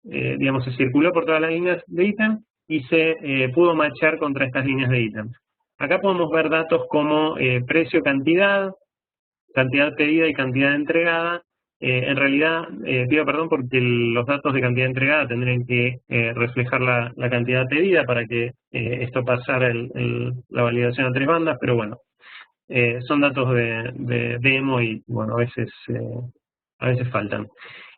circuló por todas las líneas de ítem y se pudo matchar contra estas líneas de ítem. Acá podemos ver datos como precio, cantidad pedida y cantidad entregada. En realidad, pido perdón porque los datos de cantidad entregada tendrían que reflejar la cantidad pedida para que esto pasara la validación a 3 bandas, pero bueno, son datos de demo y bueno, a veces faltan.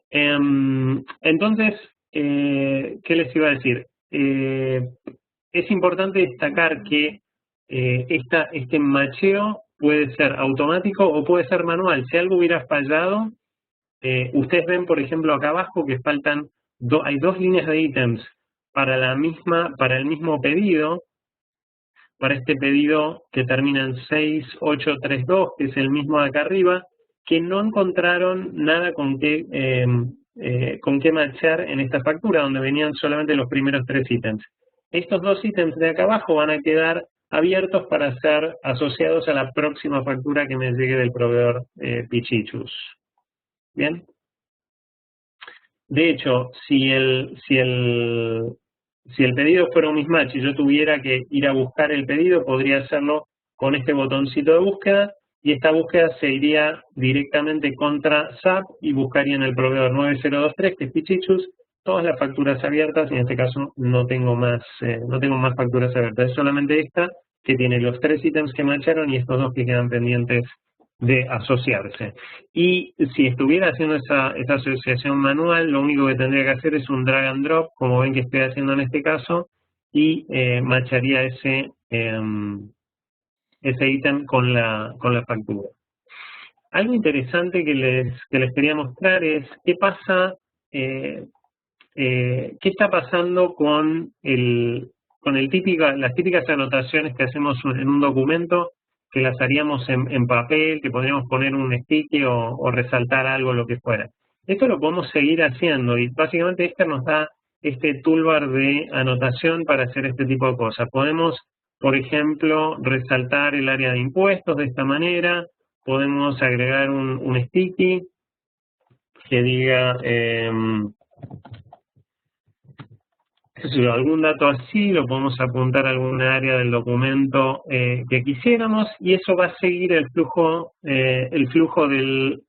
Entonces, ¿qué les iba a decir? Es importante destacar que este macheo puede ser automático o puede ser manual. Si algo hubiera fallado, ustedes ven, por ejemplo, acá abajo que faltan hay 2 líneas de ítems para el mismo pedido, para este pedido que termina en 6832, que es el mismo de acá arriba, que no encontraron nada con qué matchar en esta factura, donde venían solamente los primeros 3 ítems. Estos 2 ítems de acá abajo van a quedar abiertos para ser asociados a la próxima factura que me llegue del proveedor Pichichus. ¿Bien? De hecho, si el pedido fuera un mismatch y yo tuviera que ir a buscar el pedido, podría hacerlo con este botoncito de búsqueda, y esta búsqueda se iría directamente contra SAP y buscaría en el proveedor 9023, que es Pichichus, todas las facturas abiertas, y en este caso no tengo más facturas abiertas, es solamente esta que tiene los 3 ítems que matcharon y estos 2 que quedan pendientes de asociarse. Y si estuviera haciendo esa asociación manual, lo único que tendría que hacer es un drag and drop, como ven que estoy haciendo en este caso, y matcharía ese ítem con la factura. Algo interesante que les quería mostrar es qué pasa, qué está pasando con las típicas anotaciones que hacemos en un documento, que las haríamos en papel, que podríamos poner un sticky o resaltar algo, lo que fuera. Esto lo podemos seguir haciendo y básicamente este nos da este toolbar de anotación para hacer este tipo de cosas. Podemos, por ejemplo, resaltar el área de impuestos de esta manera, podemos agregar un sticky que diga algún dato así, lo podemos apuntar a alguna área del documento que quisiéramos, y eso va a seguir el flujo de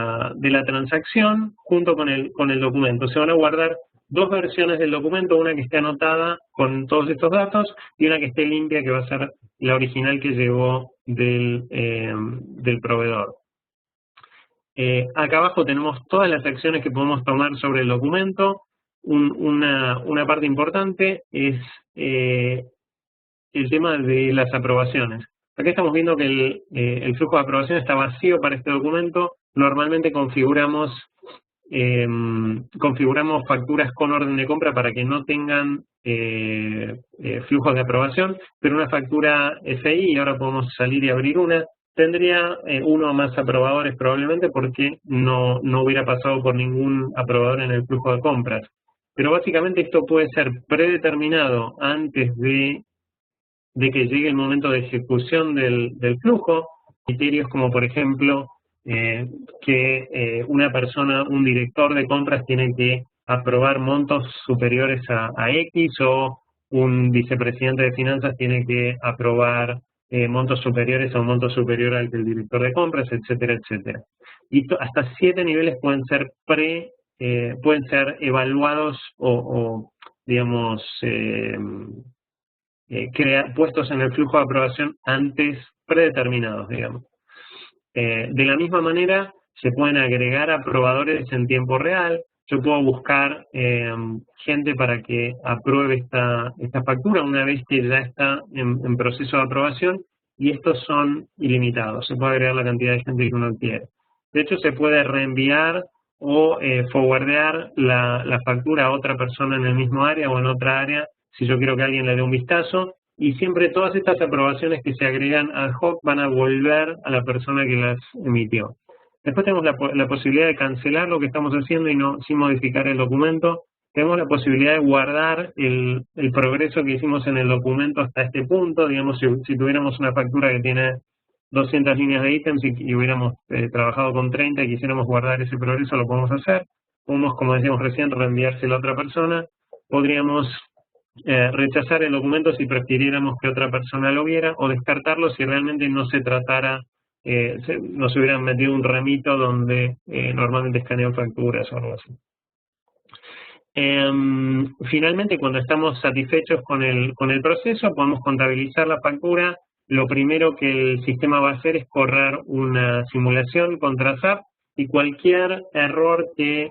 la transacción junto con el documento. Se van a guardar 2 versiones del documento, una que esté anotada con todos estos datos y una que esté limpia, que va a ser la original que llegó del proveedor. Acá abajo tenemos todas las acciones que podemos tomar sobre el documento. Una parte importante es el tema de las aprobaciones. Acá estamos viendo que el flujo de aprobación está vacío para este documento. Normalmente configuramos facturas con orden de compra para que no tengan flujos de aprobación, pero una factura FI, y ahora podemos salir y abrir una, tendría uno o más aprobadores probablemente porque no hubiera pasado por ningún aprobador en el flujo de compras. pero básicamente esto puede ser predeterminado antes de que llegue el momento de ejecución del flujo. Criterios como, por ejemplo, que una persona, un director de compras tiene que aprobar montos superiores a X, o un vicepresidente de finanzas tiene que aprobar montos superiores a un monto superior al del director de compras, etcétera, etcétera. Y hasta 7 niveles pueden ser pueden ser evaluados o digamos, puestos en el flujo de aprobación antes predeterminados, digamos. De la misma manera, se pueden agregar aprobadores en tiempo real. Yo puedo buscar gente para que apruebe esta factura una vez que ya está en proceso de aprobación, y estos son ilimitados. Se puede agregar la cantidad de gente que uno quiere. De hecho, se puede reenviar o forwardear la factura a otra persona en el mismo área o en otra área, si yo quiero que alguien le dé un vistazo, y siempre todas estas aprobaciones que se agregan ad hoc van a volver a la persona que las emitió. Después tenemos la posibilidad de cancelar lo que estamos haciendo y sin modificar el documento. Tenemos la posibilidad de guardar el progreso que hicimos en el documento hasta este punto. Digamos, si tuviéramos una factura que tiene 200 líneas de ítems y hubiéramos trabajado con 30 y quisiéramos guardar ese progreso, lo podemos hacer. Podemos, como decíamos recién, reenviárselo a otra persona. Podríamos rechazar el documento si prefiriéramos que otra persona lo viera, o descartarlo si realmente no se tratara, no se hubieran metido un ramito donde normalmente escanean facturas o algo así. Finalmente, cuando estamos satisfechos con el proceso, podemos contabilizar la factura. Lo primero que el sistema va a hacer es correr una simulación contra SAP, y cualquier error que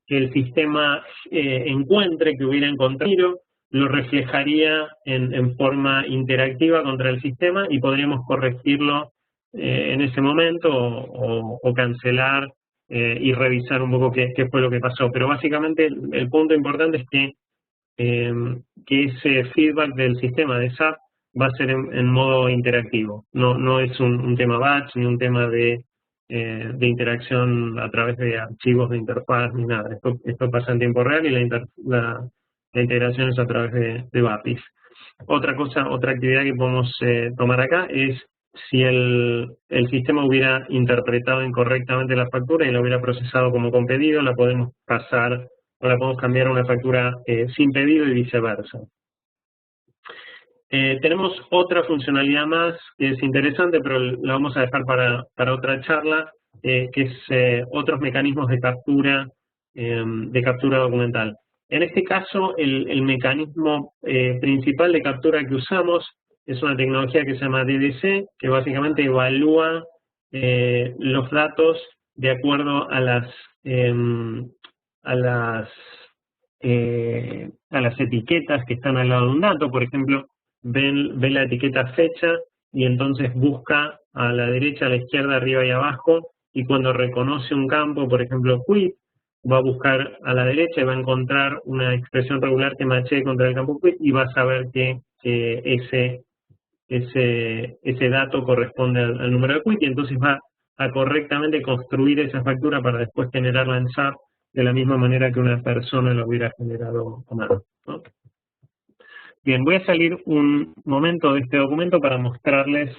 el sistema encuentre, que hubiera encontrado, lo reflejaría en forma interactiva contra el sistema, y podríamos corregirlo en ese momento o cancelar y revisar un poco qué fue lo que pasó. Pero básicamente el punto importante es que ese feedback del sistema de SAP va a ser en modo interactivo. No es un tema batch ni un tema de interacción a través de archivos de interfaz ni nada. Esto pasa en tiempo real, y la integración es a través de APIs. Otra actividad que podemos tomar acá es si el sistema hubiera interpretado incorrectamente la factura y la hubiera procesado como con pedido, la podemos pasar o la podemos cambiar a una factura sin pedido y viceversa. Tenemos otra funcionalidad más que es interesante, pero la vamos a dejar para otra charla, que es otros mecanismos de captura documental. En este caso, el mecanismo principal de captura que usamos es una tecnología que se llama DDC, que básicamente evalúa los datos de acuerdo a las etiquetas que están al lado de un dato. Por ejemplo, ve la etiqueta fecha y entonces busca a la derecha, a la izquierda, arriba y abajo, y cuando reconoce un campo, por ejemplo quit, va a buscar a la derecha y va a encontrar una expresión regular que machee contra el campo quit, y va a saber que ese dato corresponde al número de quit, y entonces va a correctamente construir esa factura para después generarla en SAP de la misma manera que una persona lo hubiera generado a mano, ¿no? Bien, voy a salir un momento de este documento para mostrarles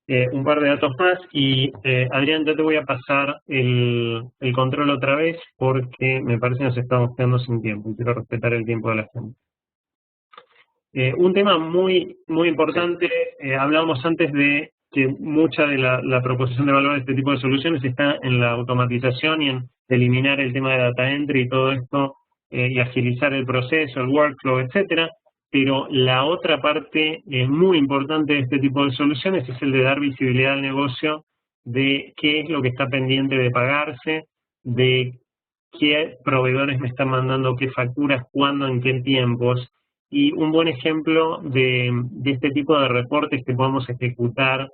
un par de datos más, y Adrián, ya te voy a pasar el control otra vez porque me parece que nos estamos quedando sin tiempo y quiero respetar el tiempo de la gente. Un tema muy importante, hablábamos antes de que mucha de la proposición de valor de este tipo de soluciones está en la automatización y en eliminar el tema de data entry y todo esto, y agilizar el proceso, el workflow, etcétera. Pero la otra parte muy importante de este tipo de soluciones es el de dar visibilidad al negocio de qué es lo que está pendiente de pagarse, de qué proveedores me están mandando qué facturas, cuándo, en qué tiempos. Y un buen ejemplo de este tipo de reportes que podemos ejecutar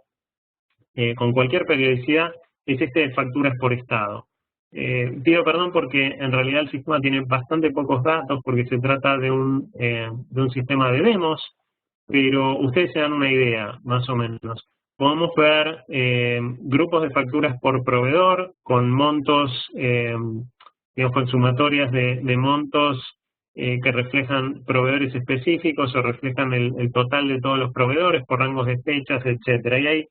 con cualquier periodicidad es este de facturas por estado. Pido perdón porque en realidad el sistema tiene bastante pocos datos porque se trata de un sistema de demos, pero ustedes se dan una idea, más o menos. Podemos ver grupos de facturas por proveedor con montos digamos, con sumatorias de montos que reflejan proveedores específicos o reflejan el total de todos los proveedores por rangos de fechas, etcétera. Y hay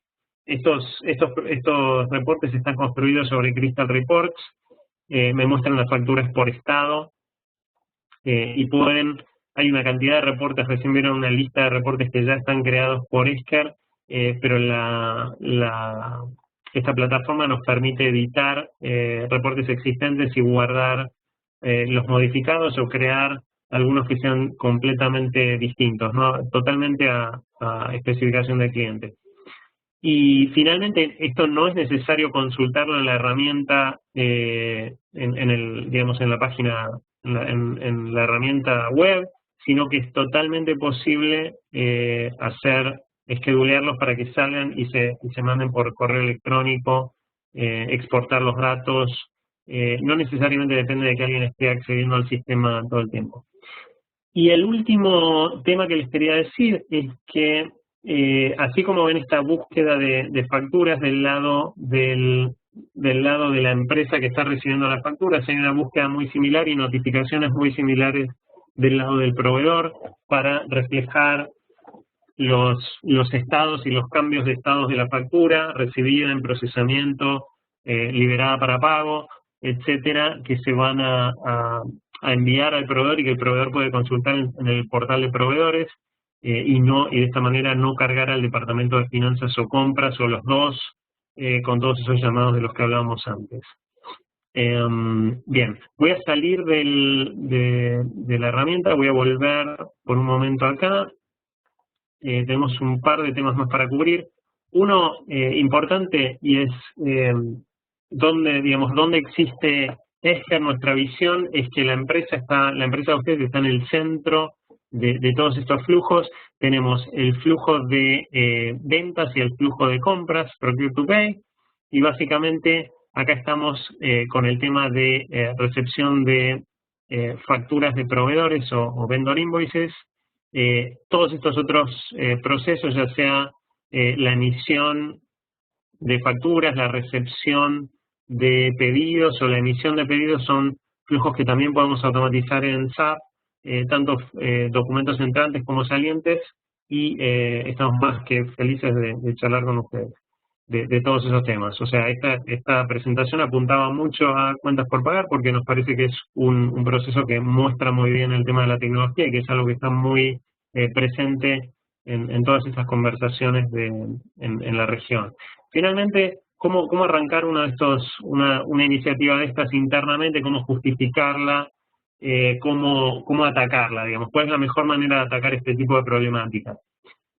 estos reportes están construidos sobre Crystal Reports, me muestran las facturas por estado y hay una cantidad de reportes, recién vieron una lista de reportes que ya están creados por Esker, pero esta plataforma nos permite editar reportes existentes y guardar los modificados o crear algunos que sean completamente distintos, ¿no? Totalmente a especificación del cliente. Y finalmente, esto no es necesario consultarlo en la herramienta, digamos, en la página, en la herramienta web, sino que es totalmente posible schedulearlos para que salgan y se manden por correo electrónico, exportar los datos. No necesariamente depende de que alguien esté accediendo al sistema todo el tiempo. Y el último tema que les quería decir es que así como ven esta búsqueda de facturas del lado de la empresa que está recibiendo las facturas, hay una búsqueda muy similar y notificaciones muy similares del lado del proveedor para reflejar los estados y los cambios de estados de la factura, recibida, en procesamiento, liberada para pago, etcétera, que se van a enviar al proveedor y que el proveedor puede consultar en el portal de proveedores y de esta manera no cargar al departamento de finanzas o compras o los dos con todos esos llamados de los que hablábamos antes. Bien, voy a salir de la herramienta, voy a volver por un momento acá. Tenemos un par de temas más para cubrir. Uno importante y es dónde existe Esker. Nuestra visión es que la empresa de ustedes está en el centro de todos estos flujos. Tenemos el flujo de ventas y el flujo de compras, Procure to Pay, y básicamente acá estamos con el tema de recepción de facturas de proveedores o vendor invoices. Todos estos otros procesos, ya sea la emisión de facturas, la recepción de pedidos o la emisión de pedidos, son flujos que también podemos automatizar en SAP, tanto documentos entrantes como salientes, y estamos más que felices de charlar con ustedes de todos esos temas. O sea, esta presentación apuntaba mucho a cuentas por pagar porque nos parece que es un proceso que muestra muy bien el tema de la tecnología y que es algo que está muy presente en todas estas conversaciones en la región. Finalmente, ¿cómo arrancar una iniciativa de estas internamente? ¿Cómo justificarla? ¿Cómo atacarla, digamos? ¿Cuál es la mejor manera de atacar este tipo de problemática?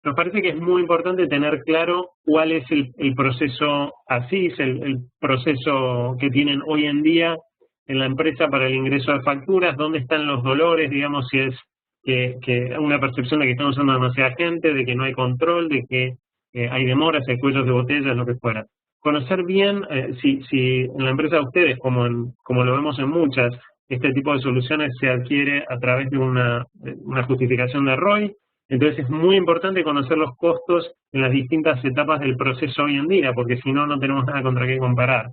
Nos parece que es muy importante tener claro cuál es el proceso ASIS, el proceso que tienen hoy en día en la empresa para el ingreso de facturas, dónde están los dolores, digamos, si es que una percepción de que estamos usando demasiada gente, de que no hay control, de que hay demoras, hay cuellos de botella, lo que fuera. Conocer bien si en la empresa de ustedes, como lo vemos en muchas, este tipo de soluciones se adquiere a través de una justificación de ROI. Entonces es muy importante conocer los costos en las distintas etapas del proceso hoy en día, porque si no, no tenemos nada contra qué comparar.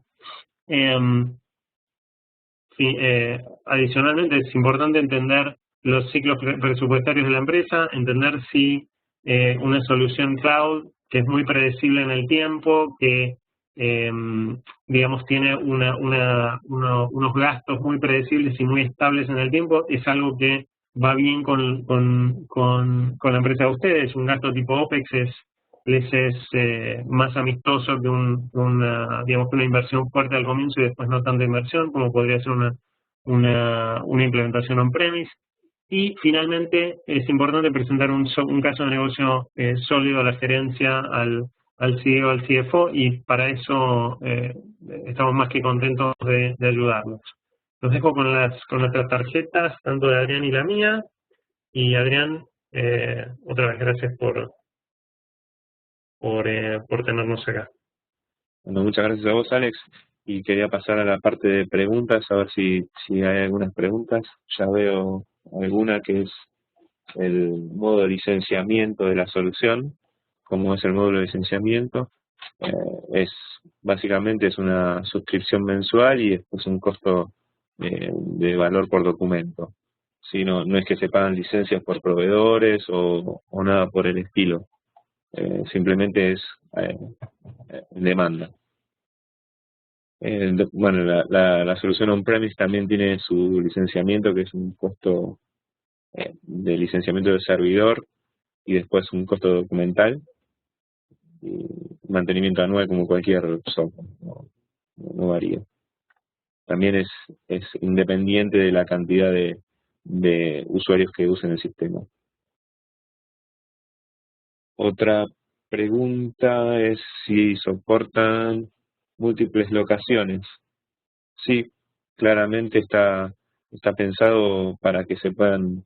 Adicionalmente, es importante entender los ciclos presupuestarios de la empresa, entender si una solución cloud, que es muy predecible en el tiempo, que digamos tiene unos gastos muy predecibles y muy estables en el tiempo, es algo que va bien con la empresa de ustedes. Un gasto tipo OPEX les es más amistoso que una inversión fuerte al comienzo y después no tanta inversión, como podría ser una implementación on-premise. Y finalmente es importante presentar un caso de negocio sólido a la gerencia, al CEO, al CFO, y para eso estamos más que contentos de ayudarlos. Los dejo con nuestras tarjetas, tanto de Adrián y la mía. Y Adrián, otra vez gracias por tenernos acá. Bueno, muchas gracias a vos, Alex. Y quería pasar a la parte de preguntas, a ver si hay algunas preguntas. Ya veo alguna, que es el modo de licenciamiento de la solución. ¿Cómo es el módulo de licenciamiento? Básicamente es una suscripción mensual y después un costo de valor por documento. ¿Sí? No es que se pagan licencias por proveedores o nada por el estilo. Simplemente es demanda. Bueno, la solución on-premise también tiene su licenciamiento, que es un costo de licenciamiento del servidor y después un costo documental y mantenimiento anual como cualquier software, no varía. También es independiente de la cantidad de usuarios que usen el sistema. Otra pregunta es si soportan múltiples locaciones. Sí, claramente está pensado para que se puedan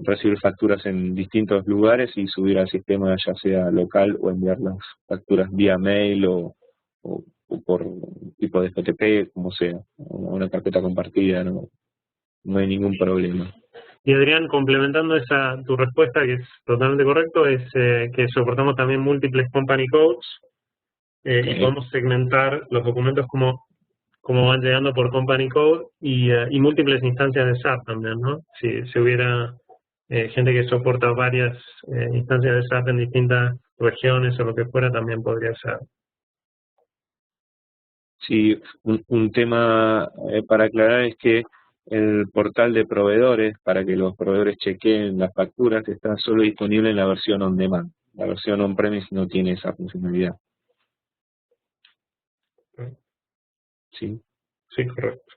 recibir facturas en distintos lugares y subir al sistema ya sea local o enviar las facturas vía mail o por tipo de FTP, como sea, o una carpeta compartida, no hay ningún problema. Y Adrián, complementando tu respuesta, que es totalmente correcto, es que soportamos también múltiples company codes y podemos segmentar los documentos como van llegando por company code y múltiples instancias de SAP también, ¿no? Si hubiera gente que soporta varias instancias de SAP en distintas regiones o lo que fuera, también podría ser. Sí, un tema para aclarar es que el portal de proveedores, para que los proveedores chequeen las facturas, está solo disponible en la versión on demand. La versión on-premise no tiene esa funcionalidad. ¿Sí? Sí, correcto.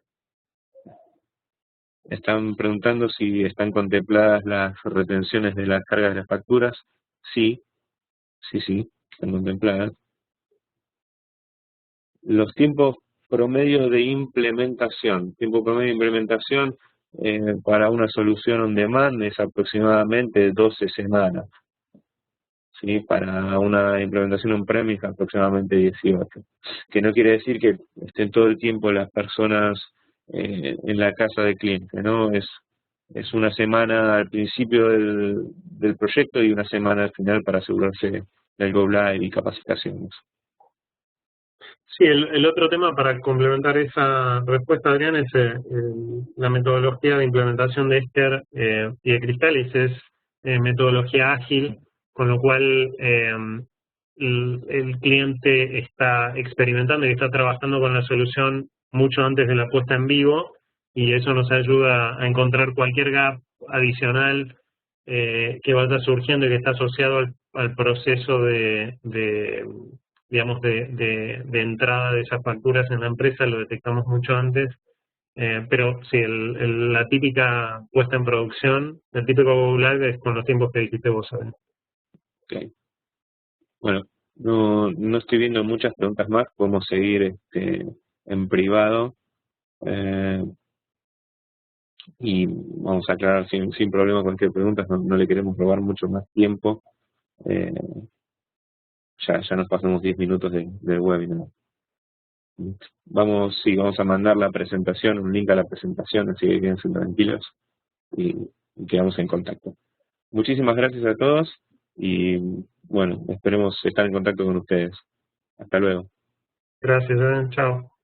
Están preguntando si están contempladas las retenciones de las cargas de las facturas. Sí, están contempladas. Los tiempos promedio de implementación. Tiempo promedio de implementación para una solución on demand es aproximadamente 12 semanas. ¿Sí? Para una implementación on-premise aproximadamente 18. Que no quiere decir que estén todo el tiempo las personas en la casa del cliente, ¿no? Es una semana al principio del proyecto y una semana al final para asegurarse del go live y capacitaciones. Sí, el otro tema para complementar esa respuesta, Adrián, es la metodología de implementación de Esker y de Crystalis. Es metodología ágil, con lo cual el cliente está experimentando y está trabajando con la solución mucho antes de la puesta en vivo, y eso nos ayuda a encontrar cualquier gap adicional que vaya surgiendo y que está asociado al proceso digamos, de entrada de esas facturas en la empresa. Lo detectamos mucho antes, pero sí, la típica puesta en producción, el típico go live es con los tiempos que dijiste vos, ¿sabes? Okay. Bueno, no estoy viendo muchas preguntas más, podemos seguir en privado y vamos a aclarar sin problema cualquier pregunta, no le queremos robar mucho más tiempo. Ya nos pasamos 10 minutos del webinar. Vamos a mandar la presentación, un link a la presentación, así que quédense tranquilos y quedamos en contacto. Muchísimas gracias a todos y bueno, esperemos estar en contacto con ustedes. Hasta luego. Gracias, chao.